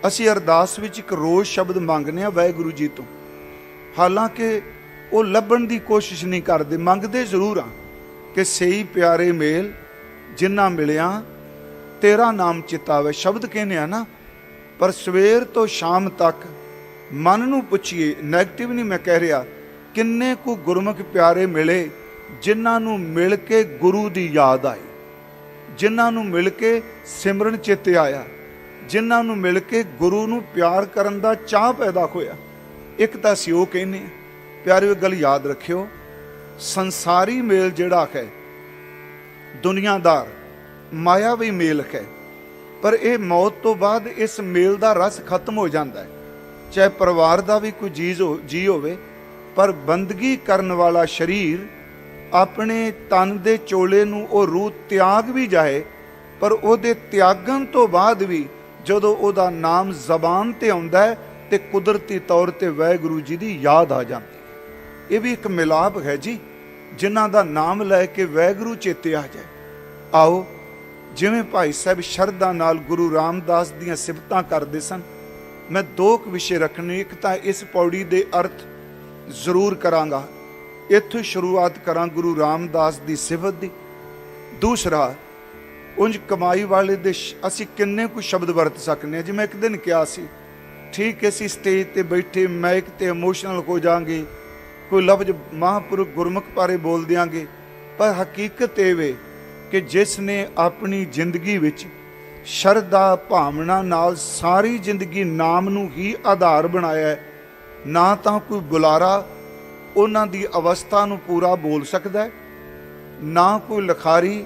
ਅਸੀਂ ਅਰਦਾਸ ਵਿੱਚ ਇੱਕ ਰੋਜ਼ ਸ਼ਬਦ ਮੰਗਦੇ ਹਾਂ ਵਾਹਿਗੁਰੂ ਜੀ ਤੋਂ, ਹਾਲਾਂਕਿ ਉਹ ਲੱਭਣ ਦੀ ਕੋਸ਼ਿਸ਼ ਨਹੀਂ ਕਰਦੇ। ਮੰਗਦੇ ਜ਼ਰੂਰ ਹਾਂ ਕਿ ਸਹੀ ਪਿਆਰੇ ਮੇਲ ਜਿੰਨਾ ਮਿਲਿਆ ਤੇਰਾ ਨਾਮ ਚਿਤਾਵੇ, ਸ਼ਬਦ ਕਹਿੰਦੇ ਆ ਨਾ। ਪਰ ਸਵੇਰ ਤੋਂ ਸ਼ਾਮ ਤੱਕ ਮਨ ਨੂੰ ਪੁੱਛੀਏ, ਨੈਗੇਟਿਵ ਨਹੀਂ ਮੈਂ ਕਹਿ ਰਿਹਾ, ਕਿੰਨੇ ਕੁ ਗੁਰਮੁਖ ਪਿਆਰੇ ਮਿਲੇ ਜਿਨ੍ਹਾਂ ਨੂੰ ਮਿਲ ਕੇ ਗੁਰੂ ਦੀ ਯਾਦ ਆਈ, ਜਿਨ੍ਹਾਂ ਨੂੰ ਮਿਲ ਕੇ ਸਿਮਰਨ ਚੇਤੇ ਆਇਆ, ਜਿਨ੍ਹਾਂ ਨੂੰ ਮਿਲ ਕੇ ਗੁਰੂ ਨੂੰ ਪਿਆਰ ਕਰਨ ਦਾ ਚਾਹ ਪੈਦਾ ਹੋਇਆ। ਇੱਕ ਤਾਂ ਅਸੀਂ ਉਹ ਕਹਿੰਦੇ ਹਾਂ। ਪਿਆਰਿਓ, ਗੱਲ ਯਾਦ ਰੱਖਿਓ, ਸੰਸਾਰੀ ਮੇਲ ਜਿਹੜਾ ਹੈ, ਦੁਨੀਆਦਾਰ ਮਾਇਆਵੀ ਮੇਲ ਹੈ, ਪਰ ਇਹ ਮੌਤ ਤੋਂ ਬਾਅਦ ਇਸ ਮੇਲ ਦਾ ਰਸ ਖਤਮ ਹੋ ਜਾਂਦਾ ਹੈ। ਚਾਹੇ ਪਰਿਵਾਰ ਦਾ ਵੀ ਕੋਈ ਜੀ ਹੋਵੇ, ਪਰ ਬੰਦਗੀ ਕਰਨ ਵਾਲਾ ਸਰੀਰ ਆਪਣੇ ਤਨ ਦੇ ਚੋਲੇ ਨੂੰ ਉਹ ਰੂਹ ਤਿਆਗ ਵੀ ਜਾਏ, ਪਰ ਉਹਦੇ ਤਿਆਗਣ ਤੋਂ ਬਾਅਦ ਵੀ ਜਦੋਂ ਉਹਦਾ ਨਾਮ ਜ਼ਬਾਨ ਤੇ ਆਉਂਦਾ ਹੈ ਤੇ ਕੁਦਰਤੀ ਤੌਰ ਤੇ ਵਾਹਿਗੁਰੂ ਜੀ ਦੀ ਯਾਦ ਆ ਜਾਂਦੀ ਹੈ। ਇਹ ਵੀ ਇੱਕ ਮਿਲਾਪ ਹੈ ਜੀ, ਜਿਨ੍ਹਾਂ ਦਾ ਨਾਮ ਲੈ ਕੇ ਵਾਹਿਗੁਰੂ ਚੇਤੇ ਆ ਜਾਏ। ਆਓ, ਜਿਵੇਂ ਭਾਈ ਸਾਹਿਬ ਸ਼ਰਧਾ ਨਾਲ ਗੁਰੂ ਰਾਮਦਾਸ ਦੀਆਂ ਸਿਫਤਾਂ ਕਰਦੇ ਸਨ, ਮੈਂ ਦੋ ਕੁ ਵਿਸ਼ੇ ਰੱਖਣੇ। ਇੱਕ ਤਾਂ ਇਸ ਪੌੜੀ ਦੇ ਅਰਥ ਜ਼ਰੂਰ ਕਰਾਂਗਾ, ਇੱਥੋਂ ਸ਼ੁਰੂਆਤ ਕਰਾਂ ਗੁਰੂ ਰਾਮਦਾਸ ਦੀ ਸਿਫਤ ਦੀ। ਦੂਸਰਾ, ਉਂਝ ਕਮਾਈ ਵਾਲੇ ਦੇ ਅਸੀਂ ਕਿੰਨੇ ਕੁ ਸ਼ਬਦ ਵਰਤ ਸਕਦੇ ਹਾਂ। ਜਿਵੇਂ ਇੱਕ ਦਿਨ ਕਿਹਾ ਸੀ, ਠੀਕ ਹੈ ਅਸੀਂ ਸਟੇਜ ਤੇ ਬੈਠੇ ਮਾਈਕ ਤੇ ਇਮੋਸ਼ਨਲ ਹੋ ਜਾਵਾਂਗੇ, ਕੋਈ ਲਫ਼ਜ਼ ਮਹਾਂਪੁਰਖ ਗੁਰਮੁਖ ਬਾਰੇ ਬੋਲ ਦਿਆਂਗੇ, ਪਰ ਹਕੀਕਤ ਇਹ ਵੇ ਕਿ ਜਿਸ ਨੇ ਆਪਣੀ ਜ਼ਿੰਦਗੀ ਵਿੱਚ ਸ਼ਰਧਾ ਭਾਵਨਾ ਨਾਲ ਸਾਰੀ ਜ਼ਿੰਦਗੀ ਨਾਮ ਨੂੰ ਹੀ ਆਧਾਰ ਬਣਾਇਆ ਹੈ, ਨਾ ਤਾਂ ਕੋਈ ਬੁਲਾਰਾ ਉਹਨਾਂ ਦੀ ਅਵਸਥਾ ਨੂੰ ਪੂਰਾ ਬੋਲ ਸਕਦਾ ਹੈ, ਨਾ ਕੋਈ ਲਿਖਾਰੀ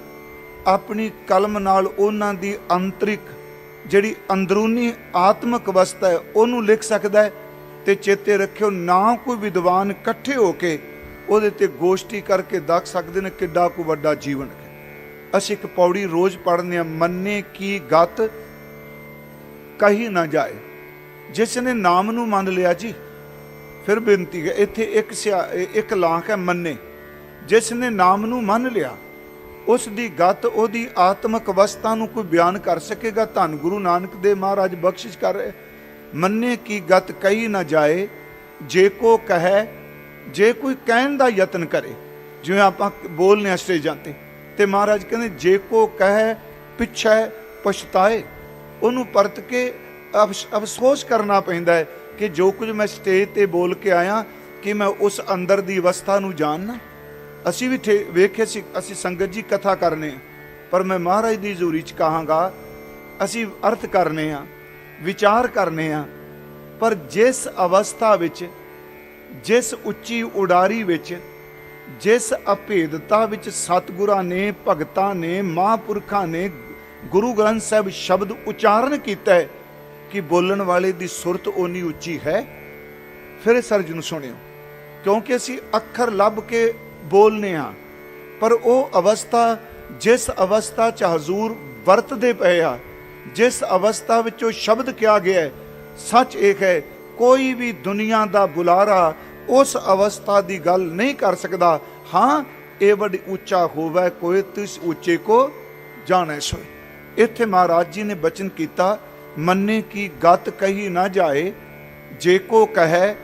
ਆਪਣੀ ਕਲਮ ਨਾਲ ਉਹਨਾਂ ਦੀ ਅੰਤਰਿਕ ਜਿਹੜੀ ਅੰਦਰੂਨੀ ਆਤਮਿਕ ਅਵਸਥਾ ਹੈ ਉਹਨੂੰ ਲਿਖ ਸਕਦਾ ਹੈ। ਤੇ ਚੇਤੇ ਰੱਖਿਓ, ਨਾ ਕੋਈ ਵਿਦਵਾਨ ਇਕੱਠੇ ਹੋ ਕੇ ਉਹਦੇ ਤੇ ਗੋਸ਼ਟੀ ਕਰਕੇ ਦੱਸ ਸਕਦੇ ਨੇ ਕਿੱਡਾ ਕੁ ਵੱਡਾ ਜੀਵਨ ਹੈ। ਅਸੀਂ ਇੱਕ ਪੌੜੀ ਰੋਜ਼ ਪੜ੍ਹਦੇ ਹਾਂ, ਮੰਨੇ ਕੀ ਗਤ ਕਹੀ ਨਾ ਜਾਏ। ਜਿਸ ਨੇ ਨਾਮ ਨੂੰ ਮੰਨ ਲਿਆ ਜੀ, ਫਿਰ ਬੇਨਤੀ ਹੈ, ਇੱਥੇ ਇੱਕ ਲਾਂਕ ਹੈ ਮੰਨੇ। ਜਿਸ ਨੇ ਨਾਮ ਨੂੰ ਮੰਨ ਲਿਆ, ਉਸ ਦੀ ਗਤ, ਉਹਦੀ ਆਤਮਿਕ ਅਵਸਥਾ ਨੂੰ ਕੋਈ ਬਿਆਨ ਕਰ ਸਕੇਗਾ? ਧੰਨ ਗੁਰੂ ਨਾਨਕ ਦੇਵ ਮਹਾਰਾਜ ਬਖਸ਼ਿਸ਼ ਕਰ ਰਹੇ, ਮੰਨੇ ਕੀ ਗਤ ਕਹੀ ਨਾ ਜਾਏ, ਜੇ ਕੋ ਕਹੈ, ਜੇ ਕੋਈ ਕਹਿਣ ਦਾ ਯਤਨ ਕਰੇ। ਜਿਵੇਂ ਆਪਾਂ ਬੋਲਨੇ ਸਟੇਜਾਂ ਤੇ ਮਹਾਰਾਜ ਕਹਿੰਦੇ ਜੇ ਕੋ ਕਹੈ ਪਿੱਛੇ ਪਛਤਾਏ, ਉਹਨੂੰ ਪਰਤ ਕੇ ਅਫਸੋਸ ਕਰਨਾ ਪੈਂਦਾ ਹੈ ਕਿ ਜੋ ਕੁਝ ਮੈਂ ਸਟੇਜ ਤੇ ਬੋਲ ਕੇ ਆਇਆ, ਕਿ ਮੈਂ ਉਸ ਅੰਦਰ ਦੀ ਅਵਸਥਾ ਨੂੰ ਜਾਣਨਾ। ਅਸੀਂ ਵੀ ਵੇਖੇ ਸੀ, ਅਸੀਂ ਸੰਗਤ ਜੀ ਕਥਾ ਕਰਨੇ, ਪਰ ਮੈਂ ਮਹਾਰਾਜ ਦੀ ਹਜ਼ੂਰੀ 'ਚ ਕਹਾਂਗਾ, ਅਸੀਂ ਅਰਥ ਕਰਨੇ ਆ, ਵਿਚਾਰ ਕਰਨੇ ਆ, ਪਰ ਜਿਸ ਅਵਸਥਾ ਵਿੱਚ, ਜਿਸ ਉੱਚੀ ਉਡਾਰੀ ਵਿੱਚ, ਜਿਸ ਅਭੇਦਤਾ ਵਿੱਚ ਸਤਿਗੁਰਾਂ ਨੇ, ਭਗਤਾਂ ਨੇ, ਮਹਾਂਪੁਰਖਾਂ ਨੇ ਗੁਰੂ ਗ੍ਰੰਥ ਸਾਹਿਬ ਸ਼ਬਦ ਉਚਾਰਨ ਕੀਤਾ ਹੈ, ਕਿ ਬੋਲਣ ਵਾਲੇ ਦੀ ਸੁਰਤ ਓਨੀ ਉੱਚੀ ਹੈ। ਫਿਰ ਇਸ ਅਰਜ਼ ਨੂੰ ਸੁਣਿਓ, ਕਿਉਂਕਿ ਅਸੀਂ ਅੱਖਰ ਲੱਭ ਕੇ ਬੋਲਨੇ ਹਾਂ, ਪਰ ਉਹ ਅਵਸਥਾ, ਜਿਸ ਅਵਸਥਾ 'ਚ ਹਜ਼ੂਰ ਵਰਤਦੇ ਪਏ ਆ, ਜਿਸ ਅਵਸਥਾ ਵਿੱਚ ਉਹ ਸ਼ਬਦ ਕਿਹਾ ਗਿਆ ਹੈ, ਸੱਚ ਇਹ ਹੈ, ਕੋਈ ਵੀ ਦੁਨੀਆ ਦਾ ਬੁਲਾਰਾ ਉਸ ਅਵਸਥਾ ਦੀ ਗੱਲ ਨਹੀਂ ਕਰ ਸਕਦਾ। ਹਾਂ, ਇਹ ਵੱਡ ਉੱਚਾ ਹੋਵੇ ਕੋਈ, ਤਿਸ ਉੱਚੇ ਕੋ ਜਾਣੈ ਸੋਏ। ਇੱਥੇ ਮਹਾਰਾਜ ਜੀ ਨੇ ਬਚਨ ਕੀਤਾ, ਮੰਨੇ ਕੀ ਗਤ ਕਹੀ ਨਾ ਜਾਏ, ਜੇ ਕੋ ਕਹੈ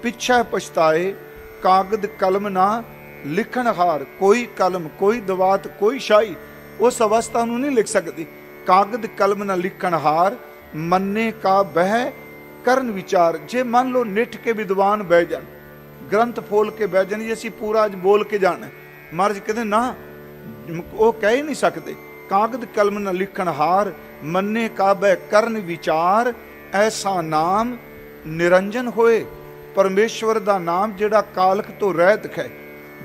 ਪਿੱਛੇ ਪਛਤਾਏ, ਕਾਗਦ ਕਲਮ ਨਾ ਲਿਖਣ ਹਾਰ। ਕੋਈ ਕਲਮ, ਕੋਈ ਦਵਾਤ, ਕੋਈ ਸ਼ਾਹੀ ਉਸ ਅਵਸਥਾ ਨੂੰ ਨਹੀਂ ਲਿਖ ਸਕਦੀ। ਕਾਗਦ ਕਲਮ ਨਾ ਲਿਖਣ ਹਾਰ, ਮੰਨੇ ਕਾ ਬਹਿ ਕਰਨ ਵਿਚਾਰ। ਜੇ ਮੰਨ ਲਓ ਨਿੱਠ ਕੇ ਵਿਦਵਾਨ ਬਹਿ ਜਾਣ, ਗ੍ਰੰਥ ਫੋਲ ਕੇ ਬਹਿ ਜਾਣ, ਅਸੀਂ ਪੂਰਾ ਅੱਜ ਬੋਲ ਕੇ ਜਾਣਾ, ਮਹਾਰਾਜ ਕਹਿੰਦੇ ਨਾ, ਉਹ ਕਹਿ ਨਹੀਂ ਸਕਦੇ। ਕਾਗਦ ਕਲਮ ਨਾ ਲਿਖਣ ਹਾਰ, ਮੰਨੇ ਕਾ ਬਹਿ ਕਰਨ ਵਿਚਾਰ, ਐਸਾ ਨਾਮ ਨਿਰੰਜਨ ਹੋਏ। ਪਰਮੇਸ਼ਵਰ ਦਾ ਨਾਮ ਜਿਹੜਾ ਕਾਲਖ ਤੋਂ ਰਹਿਤ ਹੈ,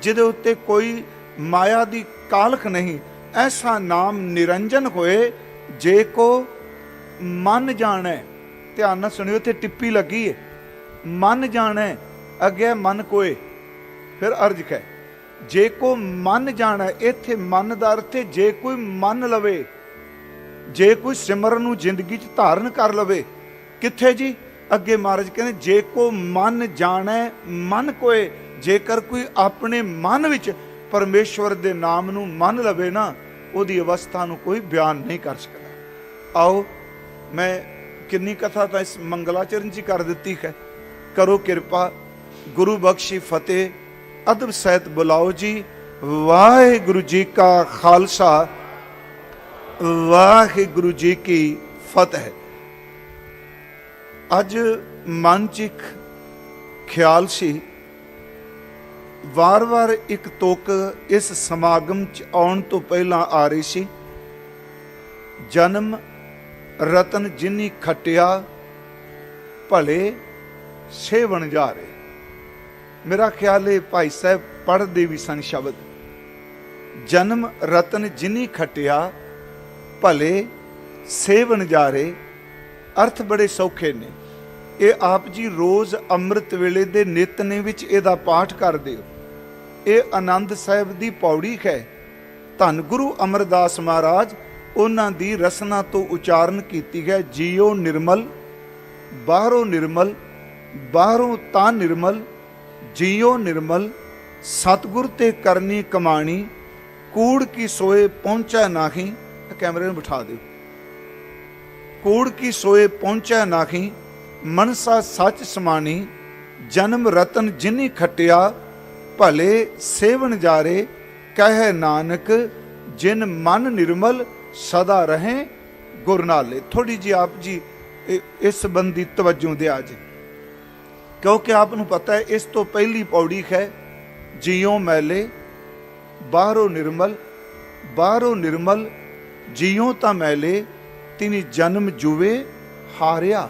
ਜਿਹਦੇ ਉੱਤੇ ਕੋਈ ਮਾਇਆ ਦੀ ਕਾਲਖ ਨਹੀਂ, ਐਸਾ ਨਾਮ ਨਿਰੰਜਨ ਹੋਏ, ਜੇ ਕੋ ਮਨ ਜਾਣੈ। ਧਿਆਨ ਨਾਲ ਸੁਣਿਓ, ਇੱਥੇ ਟਿੱਪੀ ਲੱਗੀ ਹੈ, ਮਨ ਜਾਣੈ, ਅੱਗੇ ਮਨ ਕੋਏ। ਫਿਰ ਅਰਜ ਹੈ, ਜੇ ਕੋ ਮਨ ਜਾਣੈ। ਇੱਥੇ ਮਨ ਦਾ ਅਰਥ ਹੈ ਜੇ ਕੋਈ ਮੰਨ ਲਵੇ, ਜੇ ਕੋਈ ਸਿਮਰਨ ਨੂੰ ਜ਼ਿੰਦਗੀ 'ਚ ਧਾਰਨ ਕਰ ਲਵੇ। ਕਿੱਥੇ ਜੀ? ਅੱਗੇ ਮਹਾਰਾਜ ਕਹਿੰਦੇ ਜੇ ਕੋ ਮਨ ਜਾਣੈ ਮਨ ਕੋਏ। ਜੇਕਰ ਕੋਈ ਆਪਣੇ ਮਨ ਵਿੱਚ ਪਰਮੇਸ਼ਵਰ ਦੇ ਨਾਮ ਨੂੰ ਮੰਨ ਲਵੇ ਨਾ, ਉਹਦੀ ਅਵਸਥਾ ਨੂੰ ਕੋਈ ਬਿਆਨ ਨਹੀਂ ਕਰ ਸਕਦਾ। ਆਓ, ਮੈਂ किन्नी कथा तो इस मंगलाचरण जी कर दी है। करो कृपा गुरु बख्शी फतेह अदब सहित बुलाओ जी। वाहिगुरु जी का खालसा वाहिगुरु जी की फतेह। अज मन च एक ख्याल सी, वार वार एक तुक इस समागम च आउण तो पहला आ रही सी। जन्म रतन जिन्नी खटिया भले सेवन जा रहे। मेरा ख्याल है भाई साहब पढ़ते भी सन शब्द, जन्म रतन जिन्नी खटिया भले सेवन जा रहे। अर्थ बड़े सौखे ने। ये आप जी रोज़ अमृत वेले दे नितने विच इहदा पाठ करदे हो। ये आनंद साहिब दी पौड़ी है। धन गुरु अमरदास महाराज उन्हां दी रसना तो उचारण कीती है। जियो निर्मल बाहरों निर्मल बाहरों तां निर्मल, जियो निर्मल सतगुर ते करनी कमाणी, कूड़ की सोए पहुंचा नाही। कैमरे में बिठा दो। कूड़ की सोए पहुंचा नाही, मनसा सच समानी, जन्म रतन जिन्नी खटिया भले सेवन जारे। कह नानक जिन मन निर्मल सदा रहें गुर नाले। थोड़ी जी आप जी इस संबंधी तवज्जो दिया जी, क्योंकि आपको पता है इस तो पहली पौड़ी है जियो मैले बाहरों निर्मल, बाहरों निर्मल जियो ता मैले, तिनी जन्म जुए हारिया।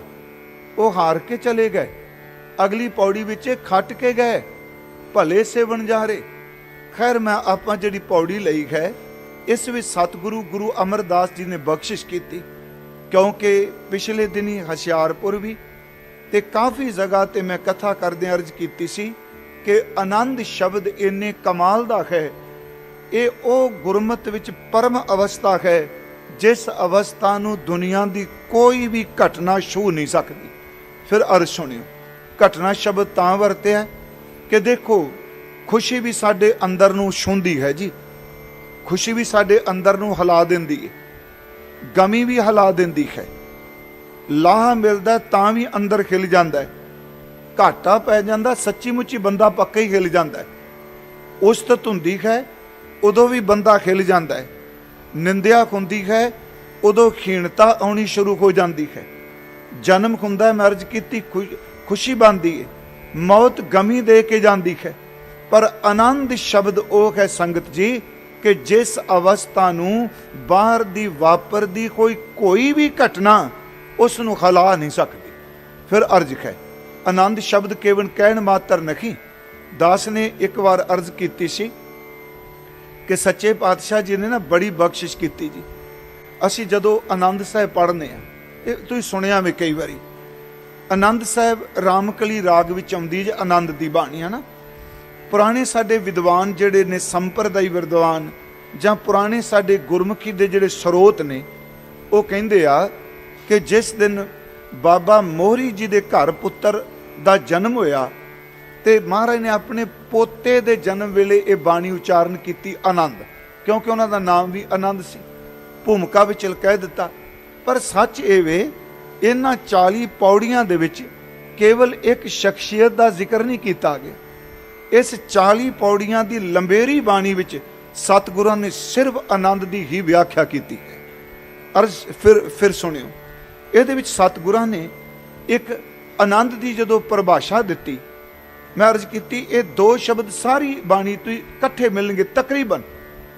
वो हार के चले गए। अगली पौड़ी विच खट के गए भले सेवन जा रहे। खैर मैं आप जी पौड़ी लई है इस विच सतगुरु गुरु अमरदास जी ने बख्शिश की, क्योंकि पिछले दिनी हशियारपुर भी ते काफ़ी जगह ते मैं कथा करदे अर्ज की सी कि आनंद शब्द इन्ने कमाल दा है। ये ओ गुरमत विच परम अवस्था है जिस अवस्था नूं दुनिया की कोई भी घटना छू नहीं सकती। फिर अर्ज सुनियो, घटना शब्द तां वरतिया कि देखो खुशी भी साडे अंदर नूं छूंदी है जी। खुशी भी साडे अंदर नूं हिला दिंदी है, गमी भी हिला दिंदी है। लाह मिलदा तां भी अंदर खिल जाता है, घाटा पै जाता सच्ची मुच्ची बंदा पक्का ही खिल जाता है। उस्तत हुंदी है उदों भी बंदा खिल जाता है। निंदिया हुंदी है उदों खीणता आउणी शुरू हो जाती है। जन्म हुंदा मैं अर्ज की खुशी बनती है, मौत गमी दे के जाती है। पर आनंद शब्द वो है संगत जी कि जिस अवस्था नूं बाहर दी वापरदी कोई भी घटना उसनूं हिला नहीं सकती। फिर अर्ज है आनंद शब्द केवल कहण मात्र नहीं। दास ने एक बार अर्ज की सी कि सच्चे पातशाह जी ने ना बड़ी बख्शिश की जी। असी जदों आनंद साहिब पढ़ने आ, तुसीं सुनिया भी कई बारी आनंद साहिब रामकली राग विच आउंदी जे आनंद दी बाणी है ना। पुराने साडे विद्वान जिहड़े ने संप्रदायी विद्वान जां पुराने साडे गुरमुखी दे जिहड़े स्रोत ने वो कहिंदे आ कि जिस दिन बाबा मोहरी जी दे घर पुत्र दा जन्म होया ते महाराज ने अपने पोते दे जन्म वेले ये बाणी उचारण की आनंद, क्योंकि उन्हां दा नाम भी आनंद सी। भूमिका विच कह दिता। पर सच ये वे इन्हां 40 पौड़ियां दे विच केवल एक शख्सियत का जिक्र नहीं किया गया। इस 40 पौड़ियां की लंबेरी बाणी विच सतगुरां ने सिर्फ आनंद की ही व्याख्या की है। अर्ज फिर सुनियो, इहदे विच सतगुरां ने एक आनंद की जदों परिभाषा दी, मैं अर्ज की ये 2 शब्द सारी बाणी तो इकट्ठे मिलणगे। तकरीबन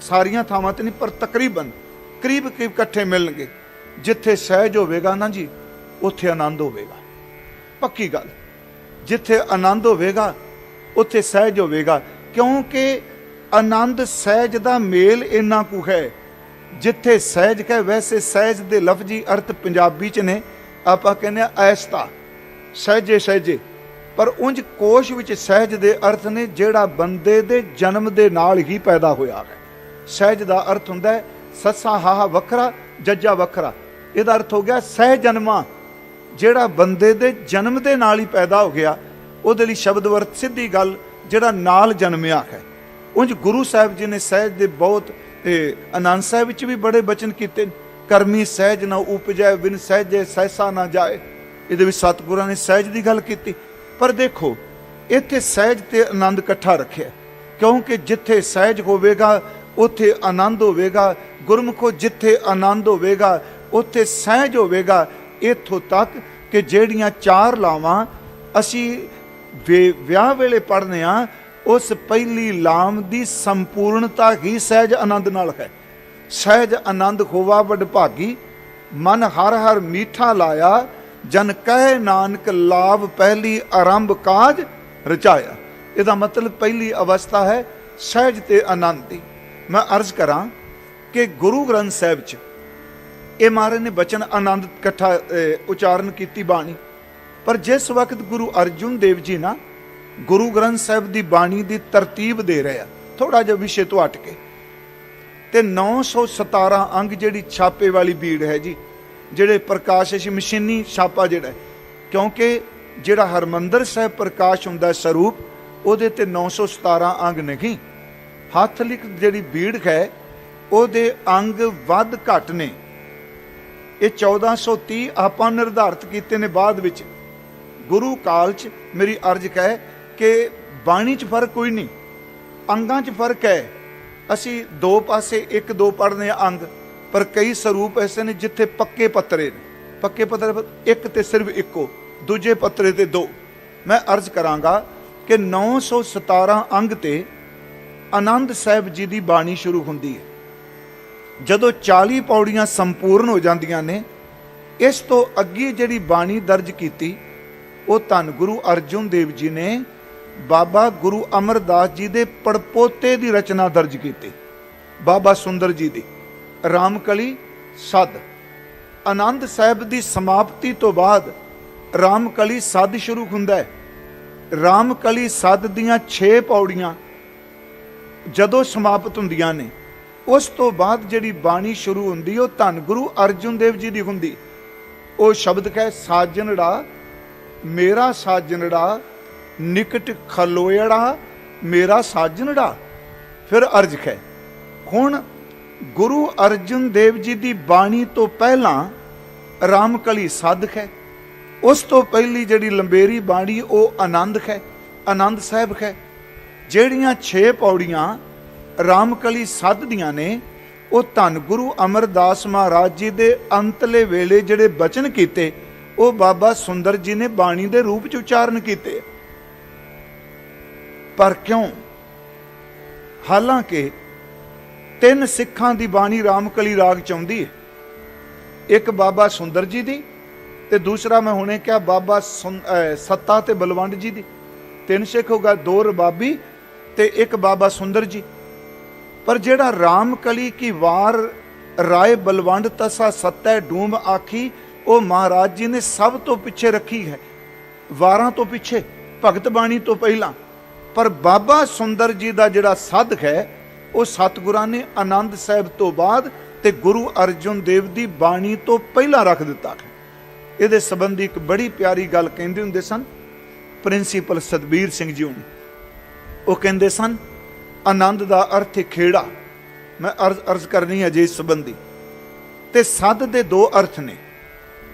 सारियां थावां ते नहीं पर तकरीबन करीब करीब इकट्ठे मिलणगे। जिथे सहज होवेगा ना जी उत्थे आनंद होवेगा, पक्की गल। जिथे आनंद होवेगा उत्थे सहज होवेगा, क्योंकि आनंद सहज दा मेल इन्ना कु है। जिथे सहज है वैसे सहज दे लफजी अर्थ पंजाबी च ने आपां कहने ऐसता सहजे सहजे, पर उंज कोश विच सहज दे अर्थ ने जेड़ा बंदे दे जन्म दे नाल ही पैदा होया है। सहज दा अर्थ हुंदा है ससा हाहा वखरा जज्जा वखरा। इहदा अर्थ हो गया सह जन्मा, जेड़ा बंदे दे जन्म दे नाल ही पैदा हो गया। उहदे लई शब्द वर्त सीधी गल जेड़ा नाल जन्मिया है। उंज गुरु साहिब जी ने सहज दे बहुत आनंद साहिब विच भी बड़े बचन कीते। ਕਰਮੀ ਸਹਿਜ ਨਾ ਉਪਜੈ, ਬਿਨ ਸਹਿਜੇ ਸਹਿਸਾ ਨਾ ਜਾਏ। ਇਹਦੇ ਵਿੱਚ ਸਤਿਗੁਰਾਂ ਨੇ ਸਹਿਜ ਦੀ ਗੱਲ ਕੀਤੀ। ਪਰ ਦੇਖੋ ਇੱਥੇ ਸਹਿਜ ਤੇ ਆਨੰਦ ਇਕੱਠਾ ਰੱਖਿਆ, ਕਿਉਂਕਿ ਜਿੱਥੇ ਸਹਿਜ ਹੋਵੇਗਾ ਉੱਥੇ ਆਨੰਦ ਹੋਵੇਗਾ। ਗੁਰਮੁਖੋ ਜਿੱਥੇ ਆਨੰਦ ਹੋਵੇਗਾ ਉੱਥੇ ਸਹਿਜ ਹੋਵੇਗਾ। ਇੱਥੋਂ ਤੱਕ ਕਿ ਜਿਹੜੀਆਂ 4 ਲਾਵਾਂ ਅਸੀਂ ਵਿਆਹ ਵੇਲੇ ਪੜ੍ਹਨੇ ਆ, ਉਸ ਪਹਿਲੀ ਲਾਮ ਦੀ ਸੰਪੂਰਨਤਾ ਹੀ ਸਹਿਜ ਆਨੰਦ ਨਾਲ ਹੈ। ਸਹਿਜ ਆਨੰਦ ਹੋਵਾ ਵਡਭਾਗੀ, ਮਨ ਹਰ ਹਰ ਮੀਠਾ ਲਾਇਆ, ਜਨ ਕਹਿ ਨਾਨਕ ਲਾਭ ਪਹਿਲੀ ਆਰੰਭ ਕਾਜ ਰਚਾਇਆ। ਇਹਦਾ ਮਤਲਬ ਪਹਿਲੀ ਅਵਸਥਾ ਹੈ ਸਹਿਜ ਤੇ ਆਨੰਦ ਦੀ। ਮੈਂ ਅਰਜ਼ ਕਰਾਂ ਕਿ ਗੁਰੂ ਗ੍ਰੰਥ ਸਾਹਿਬ 'ਚ ਇਹ ਮਹਾਰਾਜ ਨੇ ਬਚਨ ਆਨੰਦ ਇਕੱਠਾ ਉਚਾਰਨ ਕੀਤੀ ਬਾਣੀ। ਪਰ ਜਿਸ ਵਕਤ ਗੁਰੂ ਅਰਜੁਨ ਦੇਵ ਜੀ ਨਾ ਗੁਰੂ ਗ੍ਰੰਥ ਸਾਹਿਬ ਦੀ ਬਾਣੀ ਦੀ ਤਰਤੀਬ ਦੇ ਰਹੇ ਆ, ਥੋੜਾ ਜਿਹਾ ਵਿਸ਼ੇ ਤੋਂ ਹਟ ਕੇ, ਤੇ 917 ਅੰਗ ਜਿਹੜੀ ਛਾਪੇ ਵਾਲੀ ਭੀੜ ਹੈ ਜੀ, ਜਿਹੜੇ ਪ੍ਰਕਾਸ਼ ਅਸੀਂ ਮਸ਼ੀਨੀ ਛਾਪਾ ਜਿਹੜਾ, ਕਿਉਂਕਿ ਜਿਹੜਾ ਹਰਮੰਦਰ ਸਾਹਿਬ ਪ੍ਰਕਾਸ਼ ਹੁੰਦਾ ਸਰੂਪ, ਉਹਦੇ ਤੇ 917 ਅੰਗ ਨਹੀਂ। ਹੱਥ ਲਿਖ ਜਿਹੜੀ ਭੀੜ ਹੈ ਉਹਦੇ ਅੰਗ ਵੱਧ ਘੱਟ ਨੇ। ਇਹ 1430 ਆਪਾਂ ਨਿਰਧਾਰਿਤ ਕੀਤੇ ਨੇ ਬਾਅਦ ਵਿੱਚ। ਗੁਰੂ ਕਾਲ 'ਚ ਮੇਰੀ ਅਰਜ਼ ਹੈ ਕਿ ਬਾਣੀ 'ਚ ਫਰਕ ਕੋਈ ਨਹੀਂ, ਅੰਗਾਂ 'ਚ ਫਰਕ ਹੈ। ਅਸੀਂ ਦੋ ਪਾਸੇ 1-2 ਪੜ੍ਹਦੇ ਹਾਂ ਅੰਗ, ਪਰ ਕਈ ਸਰੂਪ ਐਸੇ ਨੇ ਜਿੱਥੇ ਪੱਕੇ ਪੱਤਰੇ ਨੇ। ਪੱਕੇ ਪੱਤਰੇ ਇੱਕ ਤੇ ਸਿਰਫ ਇੱਕੋ, ਦੂਜੇ ਪੱਤਰੇ ਤੇ 2। ਮੈਂ ਅਰਜ਼ ਕਰਾਂਗਾ ਕਿ 917 ਅੰਗ ਤੇ ਆਨੰਦ ਸਾਹਿਬ ਜੀ ਦੀ ਬਾਣੀ ਸ਼ੁਰੂ ਹੁੰਦੀ ਹੈ। ਜਦੋਂ 40 ਪੌੜੀਆਂ ਸੰਪੂਰਨ ਹੋ ਜਾਂਦੀਆਂ ਨੇ, ਇਸ ਤੋਂ ਅੱਗੇ ਜਿਹੜੀ ਬਾਣੀ ਦਰਜ ਕੀਤੀ ਉਹ ਧੰਨ ਗੁਰੂ ਅਰਜੁਨ ਦੇਵ ਜੀ ਨੇ ਬਾਬਾ ਗੁਰੂ ਅਮਰਦਾਸ ਜੀ ਦੇ ਪੜਪੋਤੇ ਦੀ ਰਚਨਾ ਦਰਜ ਕੀਤੀ, ਬਾਬਾ ਸੁੰਦਰ ਜੀ ਦੀ ਰਾਮਕਲੀ ਸੱਦ। ਆਨੰਦ ਸਾਹਿਬ ਦੀ ਸਮਾਪਤੀ ਤੋਂ ਬਾਅਦ ਰਾਮਕਲੀ ਸੱਦ ਸ਼ੁਰੂ ਹੁੰਦਾ ਹੈ। ਰਾਮਕਲੀ ਸੱਦ ਦੀਆਂ 6 ਪੌੜੀਆਂ ਜਦੋਂ ਸਮਾਪਤ ਹੁੰਦੀਆਂ ਨੇ, ਉਸ ਤੋਂ ਬਾਅਦ ਜਿਹੜੀ ਬਾਣੀ ਸ਼ੁਰੂ ਹੁੰਦੀ ਉਹ ਧੰਨ ਗੁਰੂ ਅਰਜੁਨ ਦੇਵ ਜੀ ਦੀ ਹੁੰਦੀ। ਉਹ ਸ਼ਬਦ ਹੈ ਸਾਜਨੜਾ ਮੇਰਾ ਸਾਜਨੜਾ, ਨਿਕਟ ਖਲੋਇੜਾ ਮੇਰਾ ਸਾਜਨੜਾ। ਫਿਰ ਅਰਜ਼ ਹੈ, ਹੁਣ ਗੁਰੂ ਅਰਜੁਨ ਦੇਵ ਜੀ ਦੀ ਬਾਣੀ ਤੋਂ ਪਹਿਲਾਂ ਰਾਮਕਲੀ ਸੱਦ ਹੈ। ਉਸ ਤੋਂ ਪਹਿਲੀ ਜਿਹੜੀ ਲੰਬੇਰੀ ਬਾਣੀ ਉਹ ਆਨੰਦ ਹੈ, ਆਨੰਦ ਸਾਹਿਬ ਹੈ। ਜਿਹੜੀਆਂ 6 ਪੌੜੀਆਂ ਰਾਮਕਲੀ ਸੱਦ ਦੀਆਂ ਨੇ, ਉਹ ਧੰਨ ਗੁਰੂ ਅਮਰਦਾਸ ਮਹਾਰਾਜ ਜੀ ਦੇ ਅੰਤਲੇ ਵੇਲੇ ਜਿਹੜੇ ਬਚਨ ਕੀਤੇ ਉਹ ਬਾਬਾ ਸੁੰਦਰ ਜੀ ਨੇ ਬਾਣੀ ਦੇ ਰੂਪ 'ਚ ਉਚਾਰਨ ਕੀਤੇ। ਪਰ ਕਿਉਂ? ਹਾਲਾਂਕਿ 3 ਸਿੱਖਾਂ ਦੀ ਬਾਣੀ ਰਾਮਕਲੀ ਰਾਗ 'ਚ ਆਉਂਦੀ ਹੈ। ਇੱਕ ਬਾਬਾ ਸੁੰਦਰ ਜੀ ਦੀ, ਤੇ ਦੂਸਰਾ ਮੈਂ ਹੁਣੇ ਕਿਹਾ ਬਾਬਾ ਸੱਤਾ ਤੇ ਬਲਵੰਡ ਜੀ ਦੀ। 3 ਸਿੱਖ ਹੋ ਗਏ, 2 ਰਬਾਬੀ ਤੇ 1 ਬਾਬਾ ਸੁੰਦਰ ਜੀ। ਪਰ ਜਿਹੜਾ ਰਾਮਕਲੀ ਕੀ ਵਾਰ ਰਾਏ ਬਲਵੰਡ ਤਸਾ ਸੱਤੈ ਡੂਮ ਆਖੀ, ਉਹ ਮਹਾਰਾਜ ਜੀ ਨੇ ਸਭ ਤੋਂ ਪਿੱਛੇ ਰੱਖੀ ਹੈ, ਵਾਰਾਂ ਤੋਂ ਪਿੱਛੇ, ਭਗਤ ਬਾਣੀ ਤੋਂ ਪਹਿਲਾਂ। ਪਰ ਬਾਬਾ ਸੁੰਦਰ ਜੀ ਦਾ ਜਿਹੜਾ ਸੱਦ ਹੈ ਉਹ ਸਤਿਗੁਰਾਂ ਨੇ ਆਨੰਦ ਸਾਹਿਬ ਤੋਂ ਬਾਅਦ ਤੇ ਗੁਰੂ ਅਰਜੁਨ ਦੇਵ ਦੀ ਬਾਣੀ ਤੋਂ ਪਹਿਲਾਂ ਰੱਖ ਦਿੱਤਾ ਹੈ। ਇਹਦੇ ਸੰਬੰਧੀ ਇੱਕ ਬੜੀ ਪਿਆਰੀ ਗੱਲ ਕਹਿੰਦੇ ਹੁੰਦੇ ਸਨ ਪ੍ਰਿੰਸੀਪਲ ਸਤਬੀਰ ਸਿੰਘ ਜੀ। ਉਹ ਕਹਿੰਦੇ ਸਨ ਆਨੰਦ ਦਾ ਅਰਥ ਹੈ ਖੇੜਾ। ਮੈਂ ਅਰਜ਼ ਕਰਨੀ ਹੈ ਜੀ ਇਸ ਸੰਬੰਧੀ। ਤੇ ਸੱਦ ਦੇ 2 ਅਰਥ ਨੇ।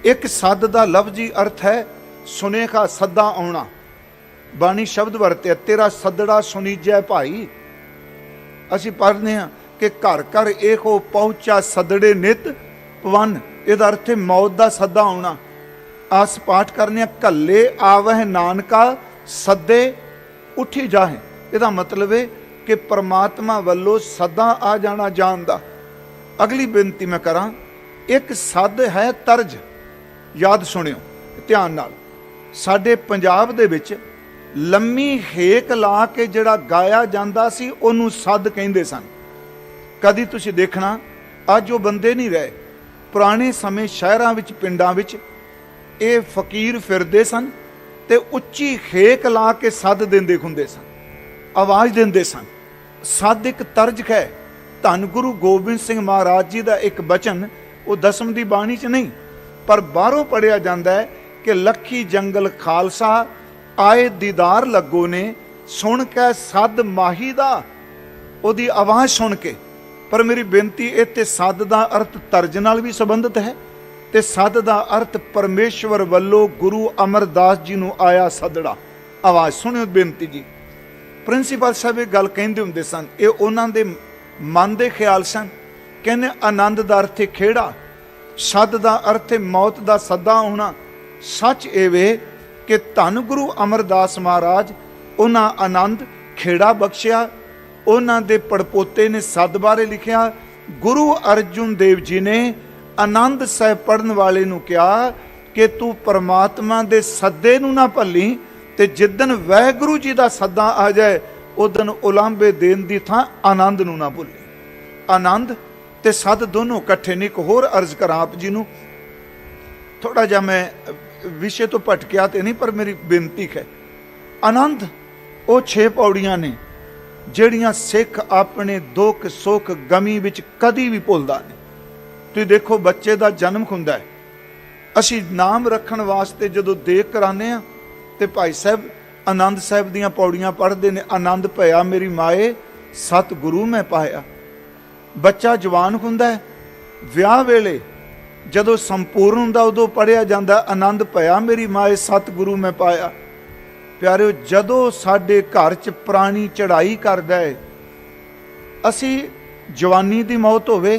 ਇੱਕ ਸੱਦ ਦਾ ਲਫ਼ਜ਼ੀ ਅਰਥ ਹੈ ਸੁਨੇਖਾ, ਸੱਦਾ ਆਉਣਾ। ਬਾਣੀ ਸ਼ਬਦ ਵਰਤਿਆ, ਤੇਰਾ ਸੱਦੜਾ ਸੁਣੀਜੈ ਭਾਈ। ਅਸੀਂ ਪੜ੍ਹਦੇ ਹਾਂ ਕਿ ਘਰ ਘਰ ਇਹੋ ਪਹੁੰਚਾ ਸੱਦੜੇ ਨਿਤ ਪਵਨ। ਇਹਦਾ ਅਰਥ ਹੈ ਮੌਤ ਦਾ ਸੱਦਾ ਆਉਣਾ। ਆਸ ਪਾਠ ਕਰਨੇ ਆ, ਕੱਲੇ ਆਵਹਿ ਨਾਨਕਾ ਸੱਦੇ ਉੱਠੀ ਜਾਹੇ। ਇਹਦਾ ਮਤਲਬ ਹੈ ਕਿ ਪਰਮਾਤਮਾ ਵੱਲੋਂ ਸਦਾ ਆ ਜਾਣਾ ਜਾਣ ਦਾ। ਅਗਲੀ ਬੇਨਤੀ ਮੈਂ ਕਰਾਂ, ਇੱਕ ਸੱਦ ਹੈ ਤਰਜ। ਯਾਦ ਸੁਣਿਓ ਧਿਆਨ ਨਾਲ। ਸਾਡੇ ਪੰਜਾਬ ਦੇ ਵਿੱਚ ਲੰਮੀ ਹੇਕ ਲਾ ਕੇ ਜਿਹੜਾ ਗਾਇਆ ਜਾਂਦਾ ਸੀ ਉਹਨੂੰ ਸੱਦ ਕਹਿੰਦੇ ਸਨ। ਕਦੀ ਤੁਸੀਂ ਦੇਖਣਾ ਅੱਜ ਉਹ ਬੰਦੇ ਨਹੀਂ ਰਹੇ। ਪੁਰਾਣੇ ਸਮੇਂ ਸ਼ਹਿਰਾਂ ਵਿੱਚ, ਪਿੰਡਾਂ ਵਿੱਚ ਇਹ ਫਕੀਰ ਫਿਰਦੇ ਸਨ ਤੇ ਉੱਚੀ ਹੇਕ ਲਾ ਕੇ ਸੱਦ ਦਿੰਦੇ ਹੁੰਦੇ ਸਨ, ਆਵਾਜ਼ ਦਿੰਦੇ ਸਨ। ਸੱਦ ਇੱਕ ਤਰਜ ਹੈ। ਧੰਨ ਗੁਰੂ ਗੋਬਿੰਦ ਸਿੰਘ ਮਹਾਰਾਜ ਜੀ ਦਾ ਇੱਕ ਬਚਨ, ਉਹ ਦਸਮ ਦੀ ਬਾਣੀ 'ਚ ਨਹੀਂ ਪਰ ਬਾਹਰੋਂ ਪੜਿਆ ਜਾਂਦਾ ਹੈ ਕਿ ਲੱਖੀ ਜੰਗਲ ਖਾਲਸਾ ਆਏ ਦੀਦਾਰ ਲੱਗੋ ਨੇ, ਸੁਣ ਕੇ ਸੱਦ ਮਾਹੀ ਦਾ। ਉਹਦੀ ਆਵਾਜ਼ ਸੁਣ ਕੇ पर मेरी बेनती इत्थे सद दा अर्थ तरज नाल भी संबंधित है, ते सद दा अर्थ परमेश्वर वल्लों गुरु अमरदास जी नूं आया सदड़ा। आवाज़ सुनियो बेनती जी। प्रिंसीपल साहब ये गल कहंदे हुंदे सन, ये उन्हां दे मन दे ख्याल सन। कहने आनंद दा अर्थ है खेड़ा, सद दा अर्थ है मौत दा सदा होना। सच एवे कि धन गुरु अमरदास महाराज उन्हां आनंद खेड़ा बख्शिया। उन्हां दे पड़पोते ने सद बारे लिखिया। गुरु अर्जुन देव जी ने आनंद साहिब पढ़न वाले नूं कहा कि तू परमात्मा दे सद्दे नूं ना भली, ते जिदन वाहिगुरू जी दा सद्दा आ जाए उदन उलांबे देन दी थां आनंद नूं ना भुल्ली। आनंद ते सद दोनों इकट्ठे ने। एक होर अर्ज करां आप जी नूं, थोड़ा जिहा मैं विषय तो भटकिया ते नहीं, पर मेरी बेनती है। आनंद वो 6 पौड़ियां ने ਜਿਹੜੀਆਂ सिख अपने दुख सुख गमी विच कदी भी भुलदा नहीं। तुसीं देखो बच्चे का जन्म हुंदा है, असीं नाम रखण वास्ते जदों देख कराने आ ते भाई साहब आनंद साहिब दीयां पौड़ियां पढ़दे ने। आनंद भया मेरी माए सतगुरु मैं पाया। बच्चा जवान हुंदा है, विआह वेले जदों संपूर्ण हुंदा उदों पढ़िया जांदा आनंद भया मेरी माए सतगुरु मैं पाया। प्यारिओ जदों साडे घर च प्राणी चढ़ाई करदा है, असी जवानी दी मौत होवे,